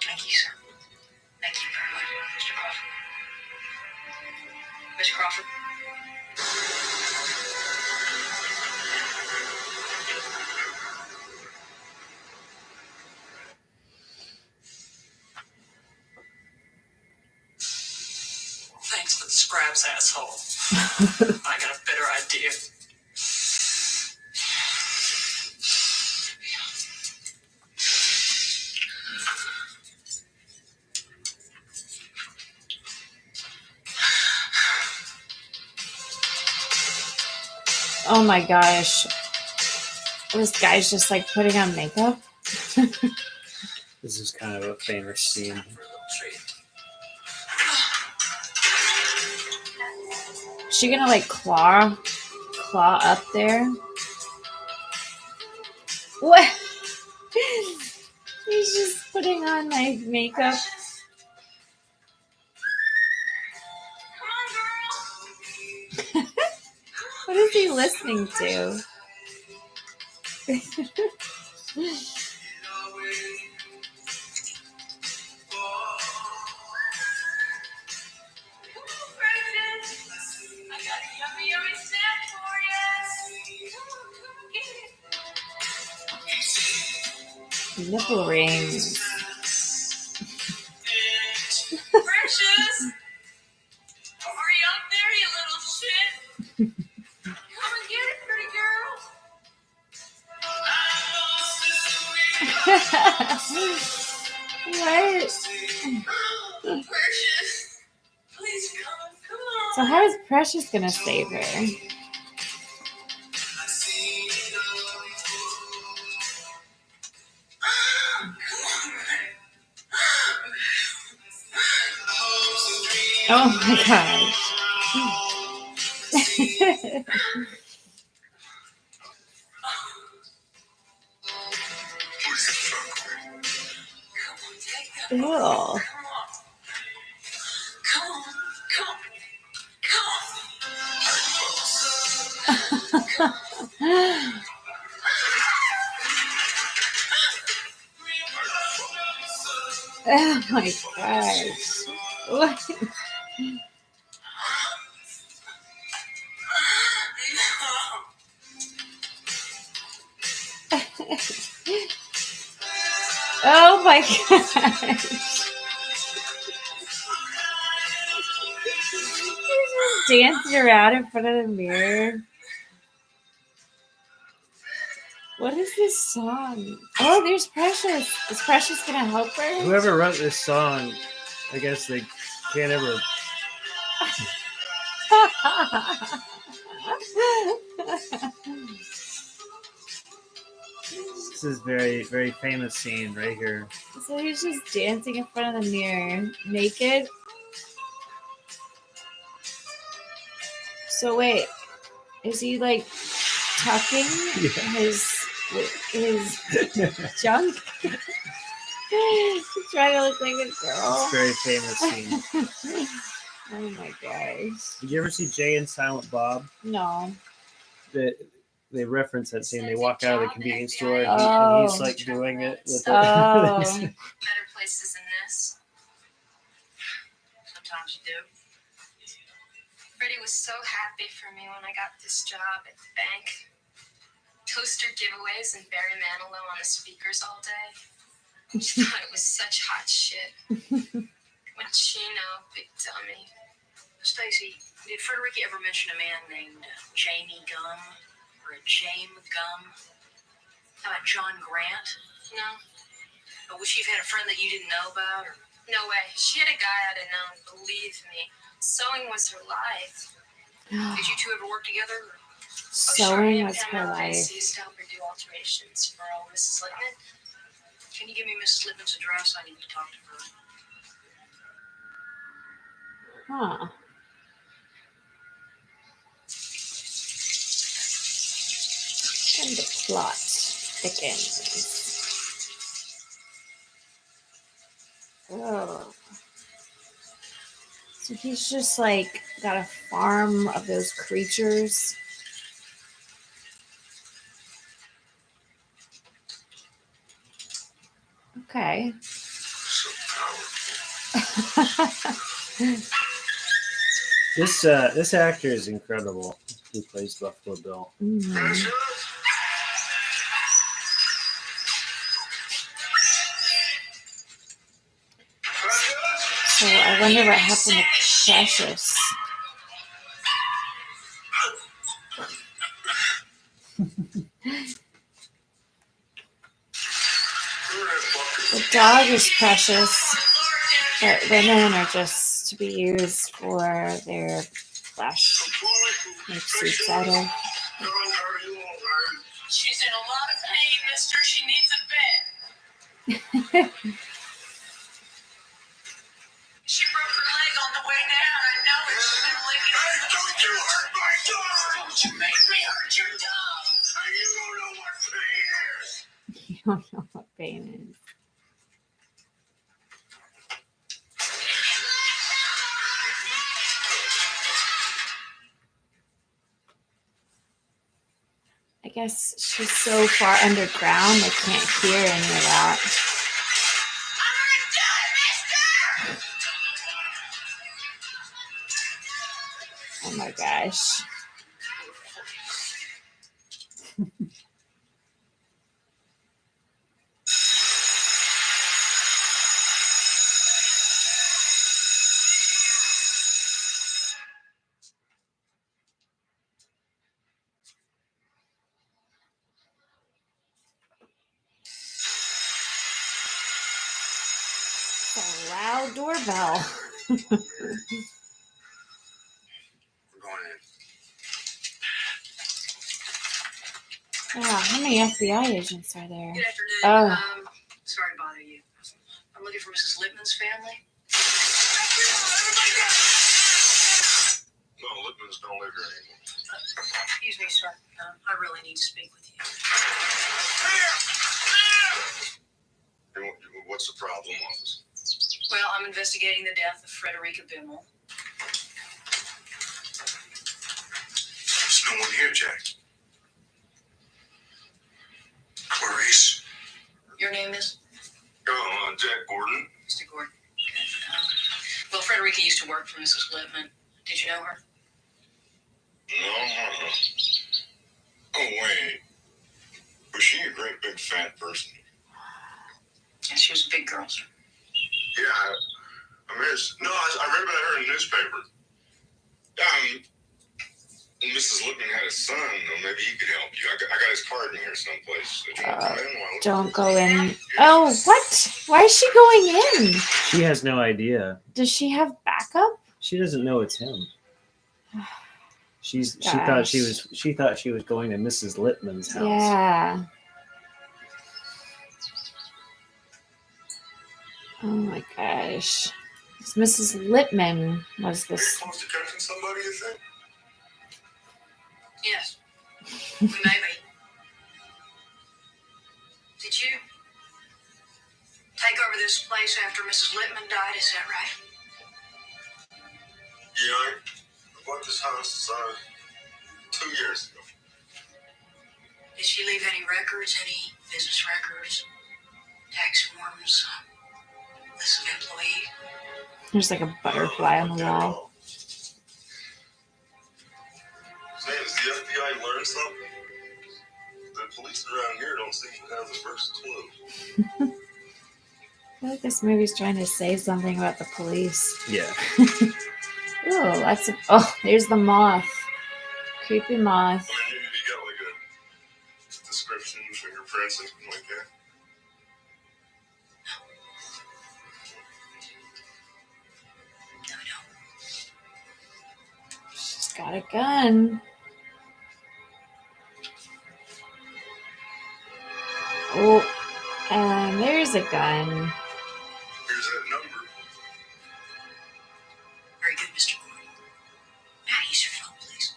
Thank you, sir. Thank you very much, Mr. Crawford. Mr. Crawford? Thanks for the scraps, asshole. I got a better idea. Oh my gosh. This guy's just like putting on makeup. This is kind of a famous scene. Is she gonna like claw up there? What? He's just putting on like makeup. What is he listening to? Nipple rings. Precious! Are you up there, you little shit? Come and get it, pretty girl. What? Precious, please come on. So how is Precious gonna save her? Oh my gosh. Ew. Come on. Oh my gosh. What? Oh my gosh. He's just dancing around in front of the mirror. What is this song? Oh, there's Precious. Is Precious gonna help her? Whoever wrote this song, I guess they can't ever. This is very, very famous scene right here. So he's just dancing in front of the mirror, naked. So wait, is he like tucking his junk? He's trying to look like a girl. It's a very famous scene. Oh my gosh. Did you ever see Jay and Silent Bob? No. They reference that scene. They walk out of the convenience store and, Oh. and he's like doing it with Oh. Better places than this. Sometimes you do. Freddie was so happy for me when I got this job at the bank. Toaster giveaways and Barry Manilow on the speakers all day. I just thought it was such hot shit. What'd she know, big dummy? Stacy, did Frederica ever mention a man named Jamie Gum or a James Gum? How about John Grant? No, Or would she have had a friend that you didn't know about? Or no way. She had a guy I'd have known, believe me. Sewing was her life. did you two ever work together? Sewing was Pam her Elvis life. used to help her do alterations for old Mrs. Lippman. Can you give me Mrs. Lippman's address? I need to talk to her. Huh. And the plot thickens. Oh. So he's just like got a farm of those creatures. Okay. So powerful. This actor is incredible. Who plays Buffalo Bill? Mhm. So I wonder what happened to Precious. The dog is precious, but women are just to be used for their flesh. Make suits out of. She's in a lot of pain, mister. She needs a bed. She broke her leg on the way down. I know it. She's been licking. Hey, don't you hurt my dog! Don't you make me hurt your dog. Hey, you don't know what pain is! You don't know what pain is. I guess she's so far underground they can't hear any of that. Oh my gosh. It's a loud doorbell. We're going in. Wow, how many FBI agents are there? Good afternoon. Oh. Sorry to bother you. I'm looking for Mrs. Lippman's family. No, Lippman's don't live here anymore. Excuse me, sir. I really need to speak with you. What's the problem, officer? Well, I'm investigating the death of Frederica Bimmel. There's no one here, Jack. Clarice? Your name is? Jack Gordon. Mr. Gordon. Well, Frederica used to work for Mrs. Lippman. Did you know her? No, Oh, wait. Was she a great big fat person? Yeah, she was a big girl, sir. Yeah, I read about her in the newspaper. Mrs. Lippman had a son, or maybe he could help you. I got his card in here someplace. Did you want to come in while Don't go in. Oh, what? Why is she going in? She has no idea. Does she have backup? She doesn't know it's him. She thought Gosh. she was going to Mrs. Lippman's house. Yeah. Oh my gosh. This Mrs. Lippman was Are you this. close to catching somebody, you think? Yes. We may be. Did you take over this place after Mrs. Lippman died? Is that right? Yeah, I bought this house 2 years ago. Did she leave any records, any business records, tax forms, list of employees? There's like a butterfly on the wall. Say, has the FBI learned something? The police around here don't seem to have the first clue. I feel like this movie's trying to say something about the police. Yeah. Ooh, lots of. Oh, there's the moth. Creepy moth. I mean, you got like a description, fingerprints, anything like that? No, I don't. She's got a gun. Oh, and there's a gun. Here's that number. Very good, Mr. Gordon. May I use your phone, please?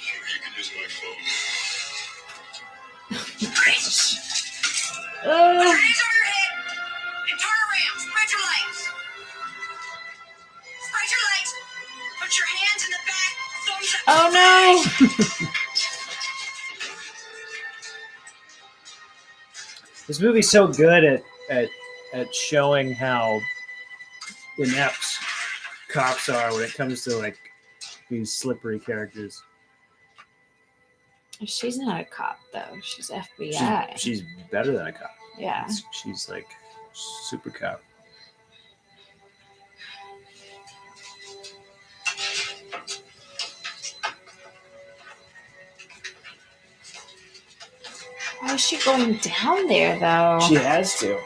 Sure, you can use my phone. Grace! Oh, Put your hands on your head and turn around. Spread your legs. Spread your legs. Put your hands in the back. Thumbs up. oh no! This movie's so good at showing how inept cops are when it comes to like these slippery characters. She's not a cop though. She's FBI. She's better than a cop. Yeah. She's like super cop. Why is she going down there though? She has to.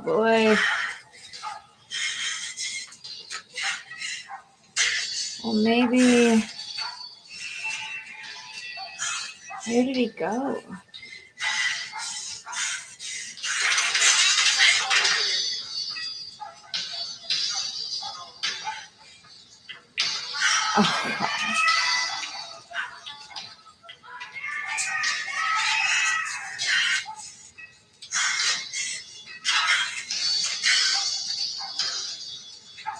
boy. Well, maybe. Where did he go? Oh, God.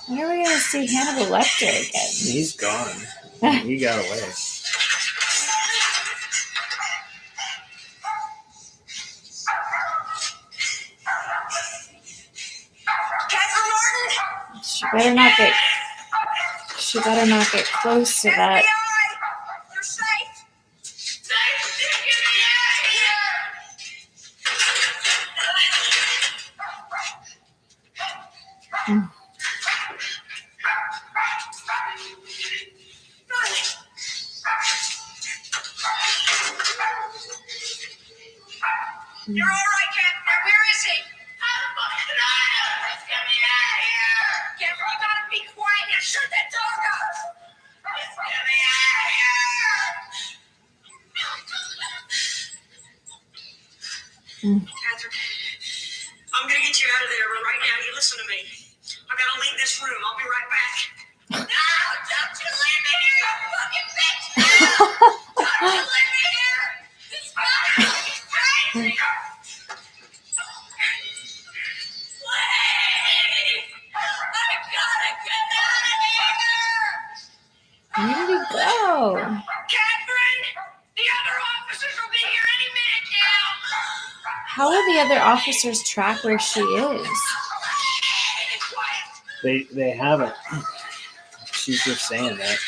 When are we going to see Hannibal Lecter again? He's gone. He got away. She better not get. She better not get close to that. You're safe. You're all right, Captain. Now, where is he? Captain, you gotta be quiet and shut that dog up. Get me out of here. Catherine, I'm gonna get you out of there, but right now you listen to me. I gotta leave this room. I'll be right back. No, don't you leave me here, you fucking bitch! No! Don't you leave me here! He's crazy! Where did he go? Catherine, the other officers will be here any minute now. How will the other officers track where she is? They haven't. She's just saying that.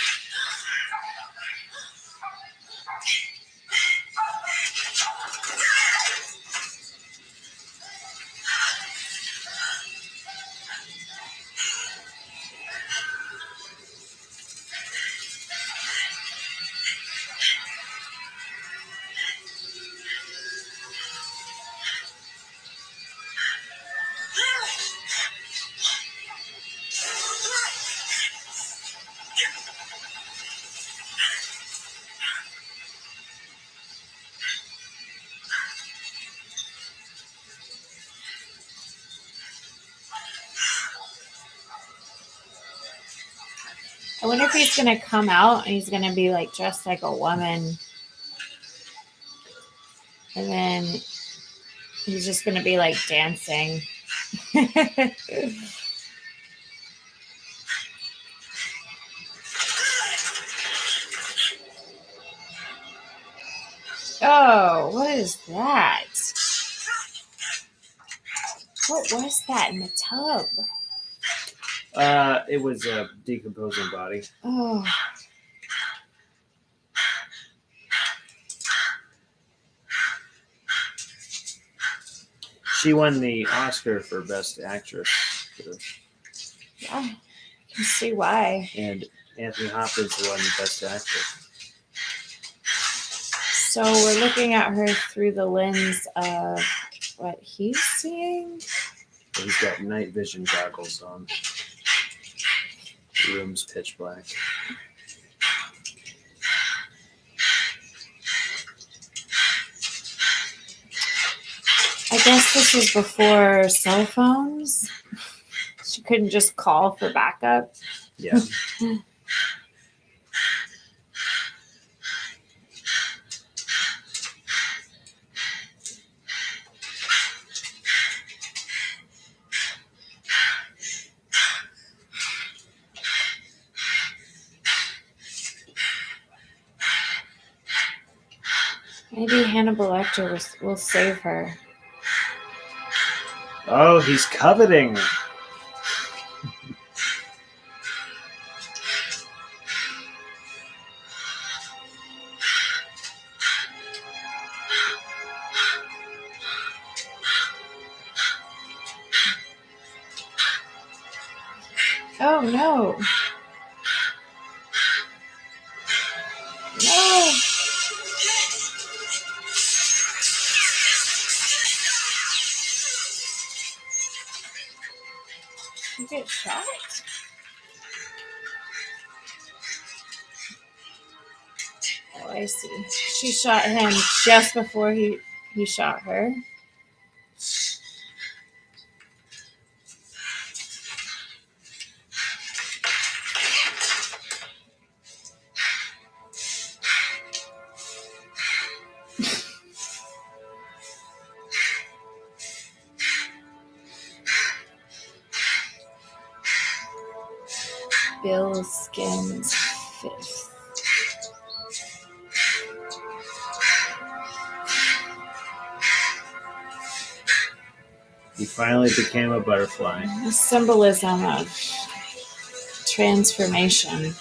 I wonder if he's gonna come out and he's gonna be like dressed like a woman, and then he's just gonna be like dancing. Oh, what is that? What was that in the tub? It was a decomposing body. Oh, She won the Oscar for Best Actress, yeah, I can see why. and Anthony Hopkins won Best Actor. So we're looking at her through the lens of what he's seeing. He's got night vision goggles on. The room's pitch black. I guess this was before cell phones. She couldn't just call for backup. Yeah. Maybe Hannibal Lecter will save her. Oh, he's coveting. Oh no. No. You get shot? Oh, I see. She shot him just before he shot her. Bill Skins 5th. He finally became a butterfly. The symbolism of transformation.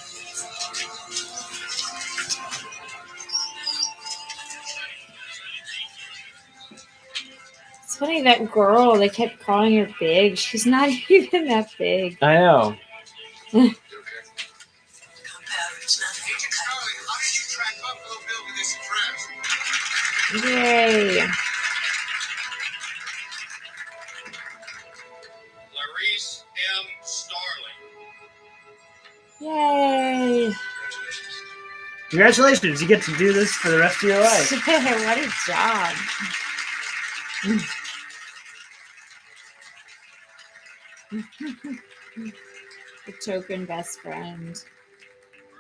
It's funny, that girl, they kept calling her big. She's not even that big. I know. Gunpowder, it's nothing. Starling, how did you track Buffalo Bill with this address? Yay. Clarice M. Starling. Yay. Congratulations, you get to do this for the rest of your life. What a job. The token best friend.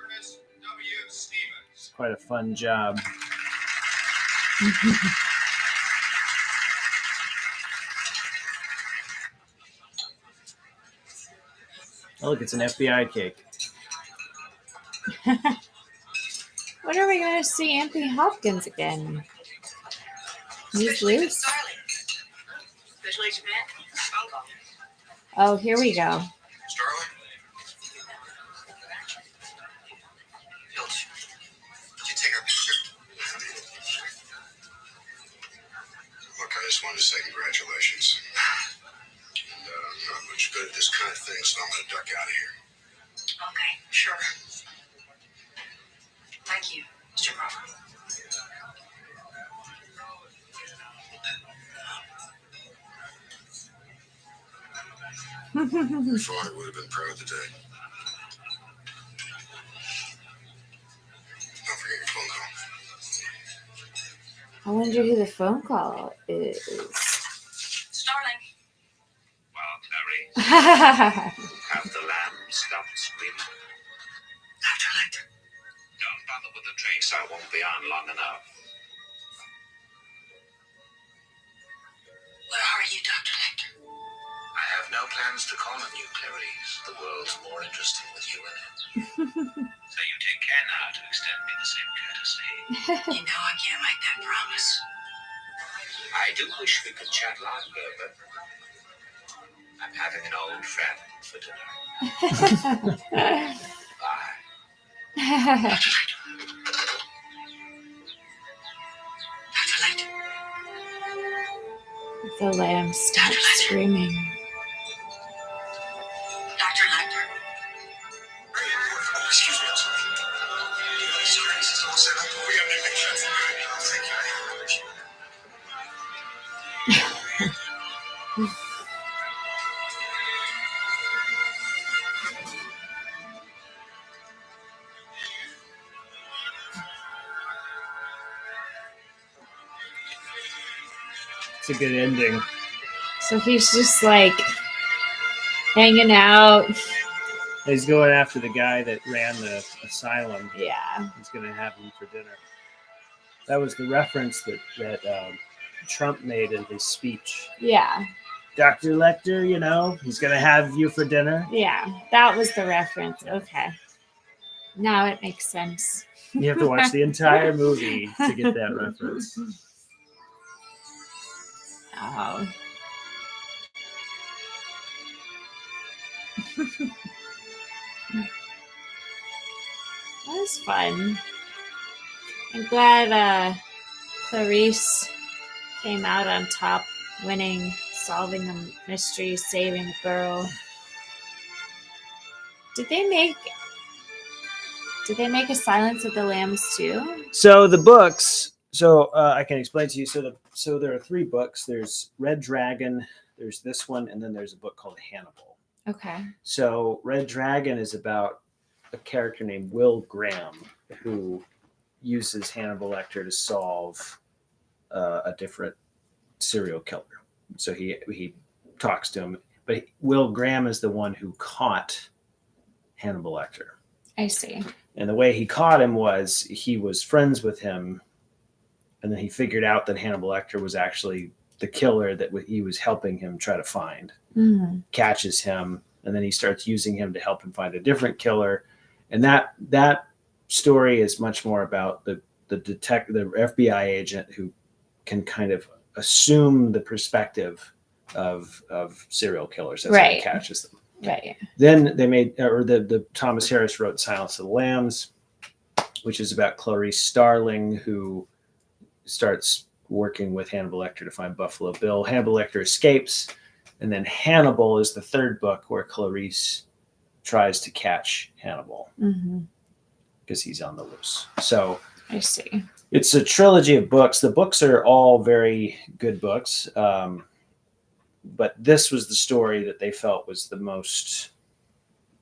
Ernest W. Stevens. Quite a fun job. Oh, look, it's an FBI cake. When are we going to see Anthony Hopkins again? He's Special Agent loose. Starling. Special Agent Matt. Phone call. Oh, here we go. Starling? Filch, did you take our picture? Look, I just wanted to say congratulations. And I'm not much good at this kind of thing, so I'm going to duck out of here. Okay, sure. Thank you, Mr. Crawford. Your father would have been proud today. Don't forget your phone call. I wonder who the phone call is. Starling. Well, Clarice, That's have the lamb stopped screaming? Dr. Lecter. Don't bother with the drinks. I won't be on long enough. Where are you, Dr. Lecter? I have no plans to call on you, Clarice. The world's more interesting with you in it. So you take care now to extend me the same courtesy. You know I can't make that promise. I do wish we could chat longer, but I'm having an old friend for dinner. Bye. Dr. Lecter. The lamb stopped screaming. Dr. Lecter. Excuse me, I'm sorry. Sorry, this is all set up. We got everything shut for good. Thank you. I appreciate it. It's a good ending. So he's just like hanging out. He's going after the guy that ran the asylum. Yeah. He's going to have him for dinner. That was the reference that Trump made in his speech. Yeah. Dr. Lecter, you know, he's going to have you for dinner. Yeah. That was the reference. Okay. Now it makes sense. You have to watch the entire movie to get that reference. Oh. That was fun. I'm glad Clarice came out on top, winning, solving the mystery, saving the girl. Did they make a Silence of the Lambs too? So the books. So I can explain to you. So there are 3 books. There's Red Dragon. There's this one, and then there's a book called Hannibal. Okay. So Red Dragon is about a character named Will Graham who uses Hannibal Lecter to solve a different serial killer. So he talks to him, but Will Graham is the one who caught Hannibal Lecter. I see. And the way he caught him was he was friends with him, and then he figured out that Hannibal Lecter was actually the killer that he was helping him try to find. Catches him, and then he starts using him to help him find a different killer. And that story is much more about the FBI agent who can kind of assume the perspective of serial killers as he catches them. Right. Then they made, or the Thomas Harris wrote Silence of the Lambs, which is about Clarice Starling, who starts working with Hannibal Lecter to find Buffalo Bill. Hannibal Lecter escapes, and then Hannibal is the third book where Clarice tries to catch Hannibal because he's on the loose. So I see. It's a trilogy of books. The books are all very good books. But this was the story that they felt was the most,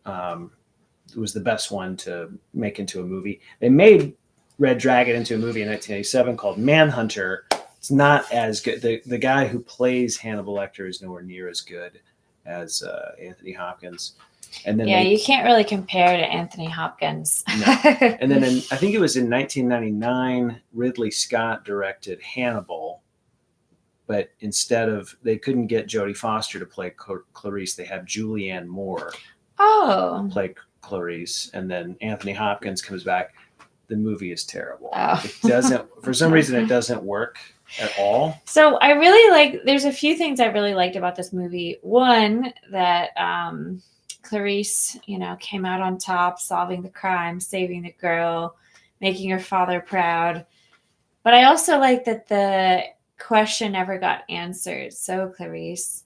was the best one to make into a movie. They made Red Dragon into a movie in 1987 called Manhunter. It's not as good. The guy who plays Hannibal Lecter is nowhere near as good as Anthony Hopkins. And then you can't really compare to Anthony Hopkins. No. And then I think it was in 1999, Ridley Scott directed Hannibal. But instead of, they couldn't get Jodie Foster to play Clarice, they had Julianne Moore play Clarice. And then Anthony Hopkins comes back. The movie is terrible. It doesn't, for some reason, it doesn't work at all. So I really there's a few things I really liked about this movie. One, that Clarice, came out on top, solving the crime, saving the girl, making her father proud. But I also like that the question never got answered. So, Clarice,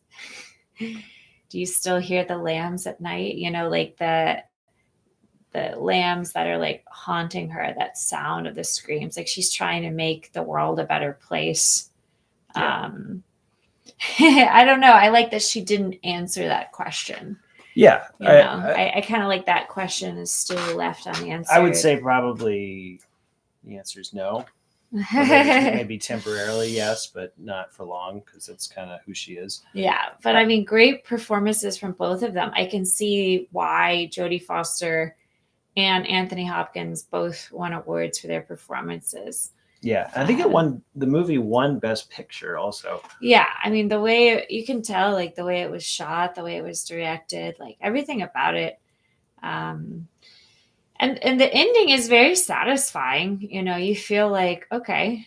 do you still hear the lambs at night? The lambs that are haunting her, that sound of the screams, she's trying to make the world a better place. Yeah. I don't know. I like that she didn't answer that question. Yeah. I kind of like that question is still left unanswered. I would say probably the answer is no. Maybe temporarily, yes, but not for long, because that's kind of who she is. Yeah, but I mean, great performances from both of them. I can see why Jodie Foster and Anthony Hopkins both won awards for their performances. Yeah, I think the movie won Best Picture also. Yeah, I mean, the way you can tell, the way it was shot, the way it was directed, everything about it. And the ending is very satisfying. You feel like, okay,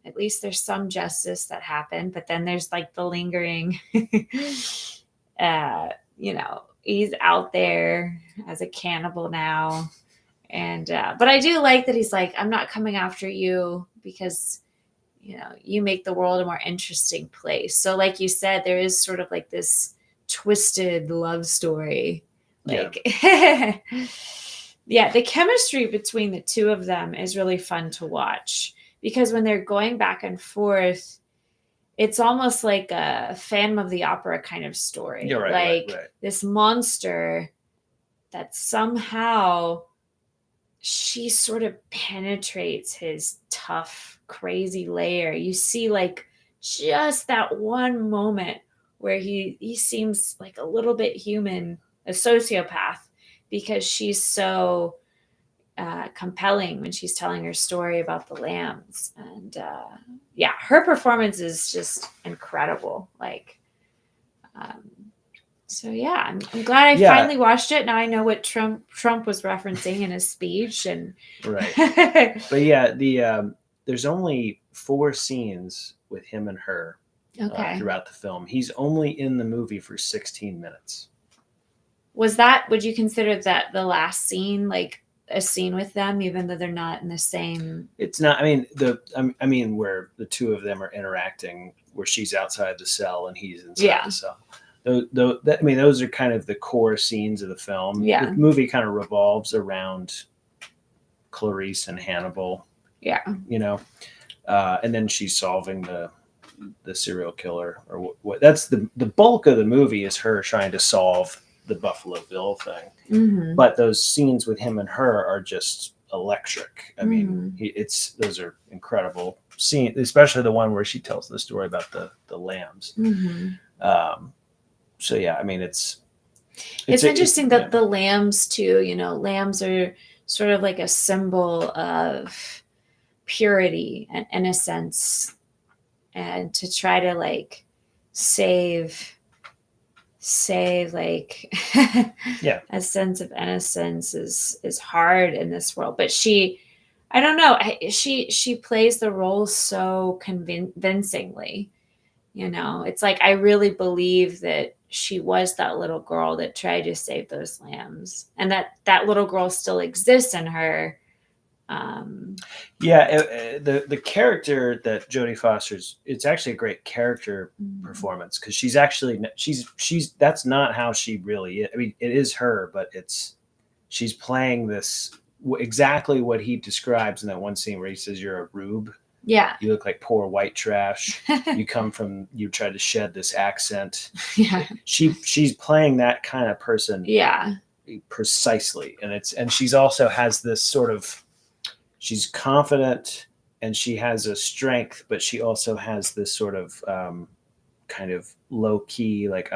at least there's some justice that happened. But then there's the lingering, he's out there as a cannibal now. And, but I do like that he's I'm not coming after you because, you make the world a more interesting place. So like you said, there is sort of this twisted love story. Yeah, the chemistry between the two of them is really fun to watch because when they're going back and forth, it's almost like a Phantom of the Opera kind of story. You're right, right. This monster that somehow she sort of penetrates his tough, crazy layer. You see just that one moment where he seems a little bit human, a sociopath, because she's so compelling when she's telling her story about the lambs. And her performance is just incredible. So yeah, I'm glad I finally watched it. Now I know what Trump was referencing in his speech. And right. But yeah, there's only 4 scenes with him and her throughout the film. He's only in the movie for 16 minutes. Would you consider that the last scene a scene with them, even though they're not in the same? It's not. I mean, where the two of them are interacting, where she's outside the cell and he's inside the cell. Those are kind of the core scenes of the film. Yeah. The movie kind of revolves around Clarice and Hannibal. Yeah. And then she's solving the serial killer, or what? That's the bulk of the movie is her trying to solve the Buffalo Bill thing. Mm-hmm. But those scenes with him and her are just electric. I mean, those are incredible scenes, especially the one where she tells the story about the lambs. So yeah, I mean, it's interesting that the lambs too, lambs are sort of like a symbol of purity and innocence, and to try to like save like a sense of innocence is hard in this world. But I don't know, she plays the role so convincingly. It's like I really believe that she was that little girl that tried to save those lambs, and that little girl still exists in her. The character that Jodie Foster's, it's actually a great character performance, because she's that's not how she really is. I mean, it is her, but she's playing this exactly what he describes in that one scene where he says, "You're a rube. Yeah. You look like poor white trash. You tried to shed this accent." Yeah. She's playing that kind of person. Yeah. Precisely. And she's also has this sort of, she's confident and she has a strength, but she also has this sort of kind of low key, like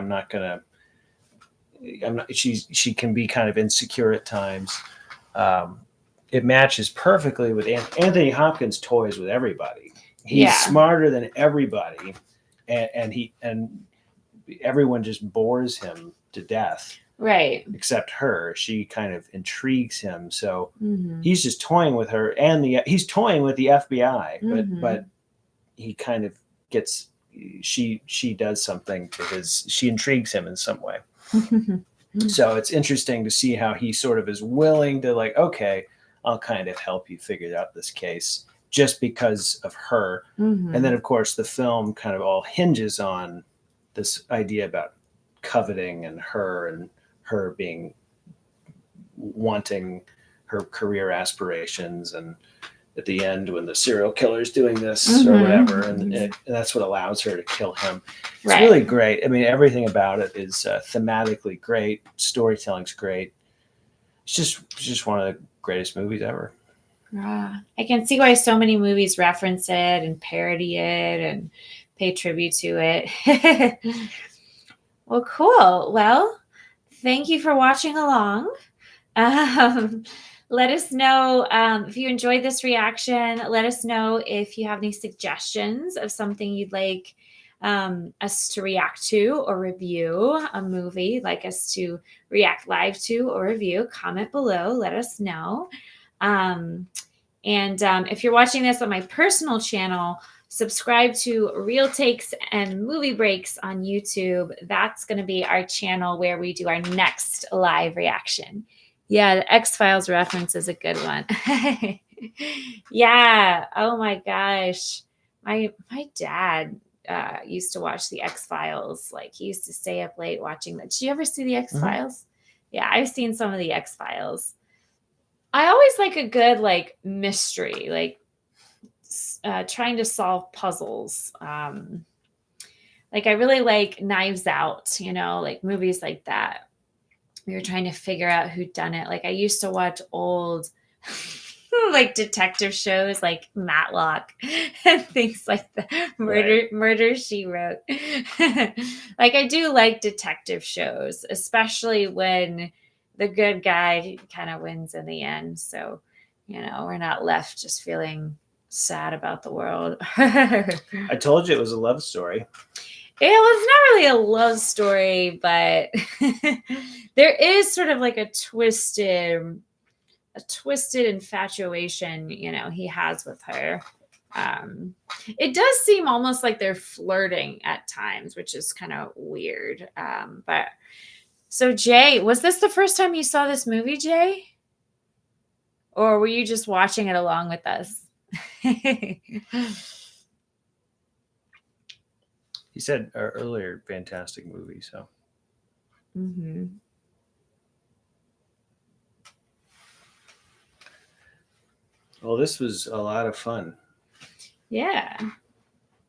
she can be kind of insecure at times. It matches perfectly with Anthony Hopkins toys with everybody. He's smarter than everybody, and everyone just bores him to death. Right. Except her. She kind of intrigues him. So he's just toying with her, and he's toying with the FBI, but he kind of gets, she does something to she intrigues him in some way. So it's interesting to see how he sort of is willing to, like, okay, I'll kind of help you figure out this case just because of her. And then of course the film kind of all hinges on this idea about coveting and her being wanting her career aspirations, and at the end when the serial killer is doing this or whatever, and that's what allows her to kill him. It's really great. I mean, everything about it is thematically great. Storytelling's great. It's just one of the greatest movies ever. I can see why so many movies reference it and parody it and pay tribute to it. Well, cool. Well, thank you for watching along. Let us know if you enjoyed this reaction. Let us know if you have any suggestions of something you'd like us to react to or review, a movie like us to react live to or review. Comment below. Let us know. And if you're watching this on my personal channel, subscribe to Real Takes and Movie Breaks on YouTube. That's going to be our channel where we do our next live reaction. Yeah, the X-Files reference is a good one. Yeah. Oh my gosh. My dad used to watch the X-Files. Like, he used to stay up late watching that. Did you ever see the X-Files? Yeah, I've seen some of the X-Files. I always like a good like mystery, like trying to solve puzzles. Like I really like Knives Out, like movies like that. We were trying to figure out who done it. Like I used to watch old like detective shows like Matlock and things like that. Murder She Wrote. Like I do like detective shows, especially when the good guy kind of wins in the end. So, we're not left just feeling sad about the world. I told you it was a love story. It was not really a love story, but there is sort of like a twisted infatuation, he has with her. It does seem almost like they're flirting at times, which is kind of weird. But so Jay, was this the first time you saw this movie, Jay? Or were you just watching it along with us? He said earlier, fantastic movie. So. Well, this was a lot of fun. Yeah.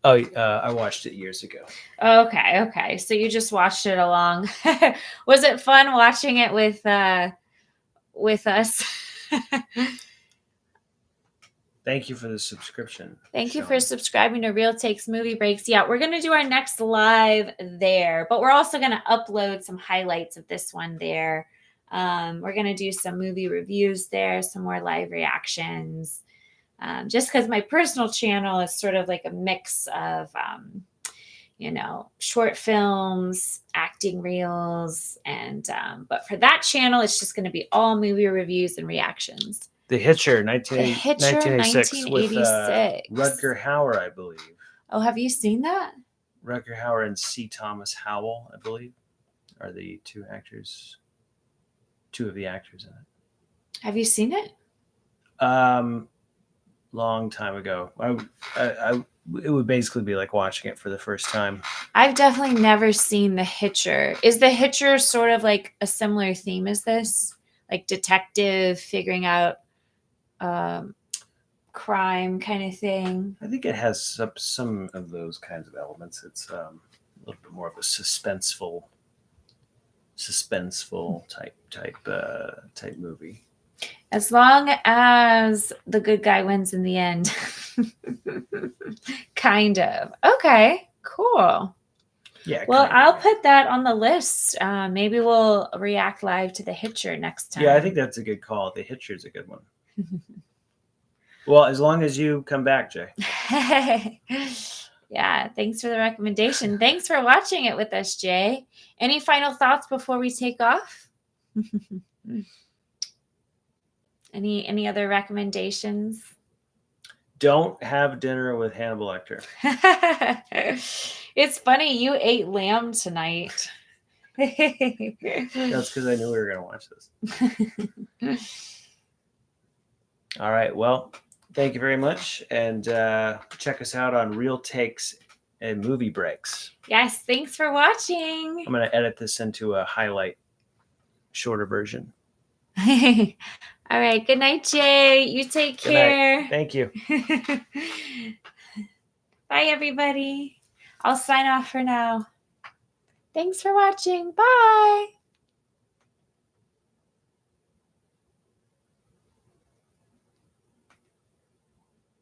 Oh, I watched it years ago. Okay. So you just watched it along. Was it fun watching it with us? Thank you for the subscription. Thank you Sean. for subscribing to Real Takes Movie Breaks. Yeah, we're going to do our next live there, but we're also going to upload some highlights of this one there. We're going to do some movie reviews there, some more live reactions. Just because my personal channel is sort of like a mix of, short films, acting reels, and but for that channel, it's just going to be all movie reviews and reactions. The Hitcher, The Hitcher, 1986, with 1986. Rutger Hauer, I believe. Oh, have you seen that? Rutger Hauer and C. Thomas Howell, I believe, are the two of the actors in it. Have you seen it? Long time ago. It would basically be like watching it for the first time. I've definitely never seen The Hitcher. Is The Hitcher sort of like a similar theme as this? Like detective figuring out crime kind of thing? I think it has some of those kinds of elements. It's a little bit more of a suspenseful type movie. As long as the good guy wins in the end. Kind of. Okay, cool. Yeah. Well, I'll put that on the list. Maybe we'll react live to The Hitcher next time. Yeah, I think that's a good call. The Hitcher's a good one. Well, as long as you come back, Jay. Yeah, thanks for the recommendation. Thanks for watching it with us, Jay. Any final thoughts before we take off? Any other recommendations? Don't have dinner with Hannibal Lecter. It's funny, you ate lamb tonight. That's because I knew we were going to watch this. All right. Well, thank you very much. And check us out on Real Takes and Movie Breaks. Yes, thanks for watching. I'm going to edit this into a highlight, shorter version. All right. Good night, Jay. You take care. Thank you. Bye, everybody. I'll sign off for now. Thanks for watching. Bye.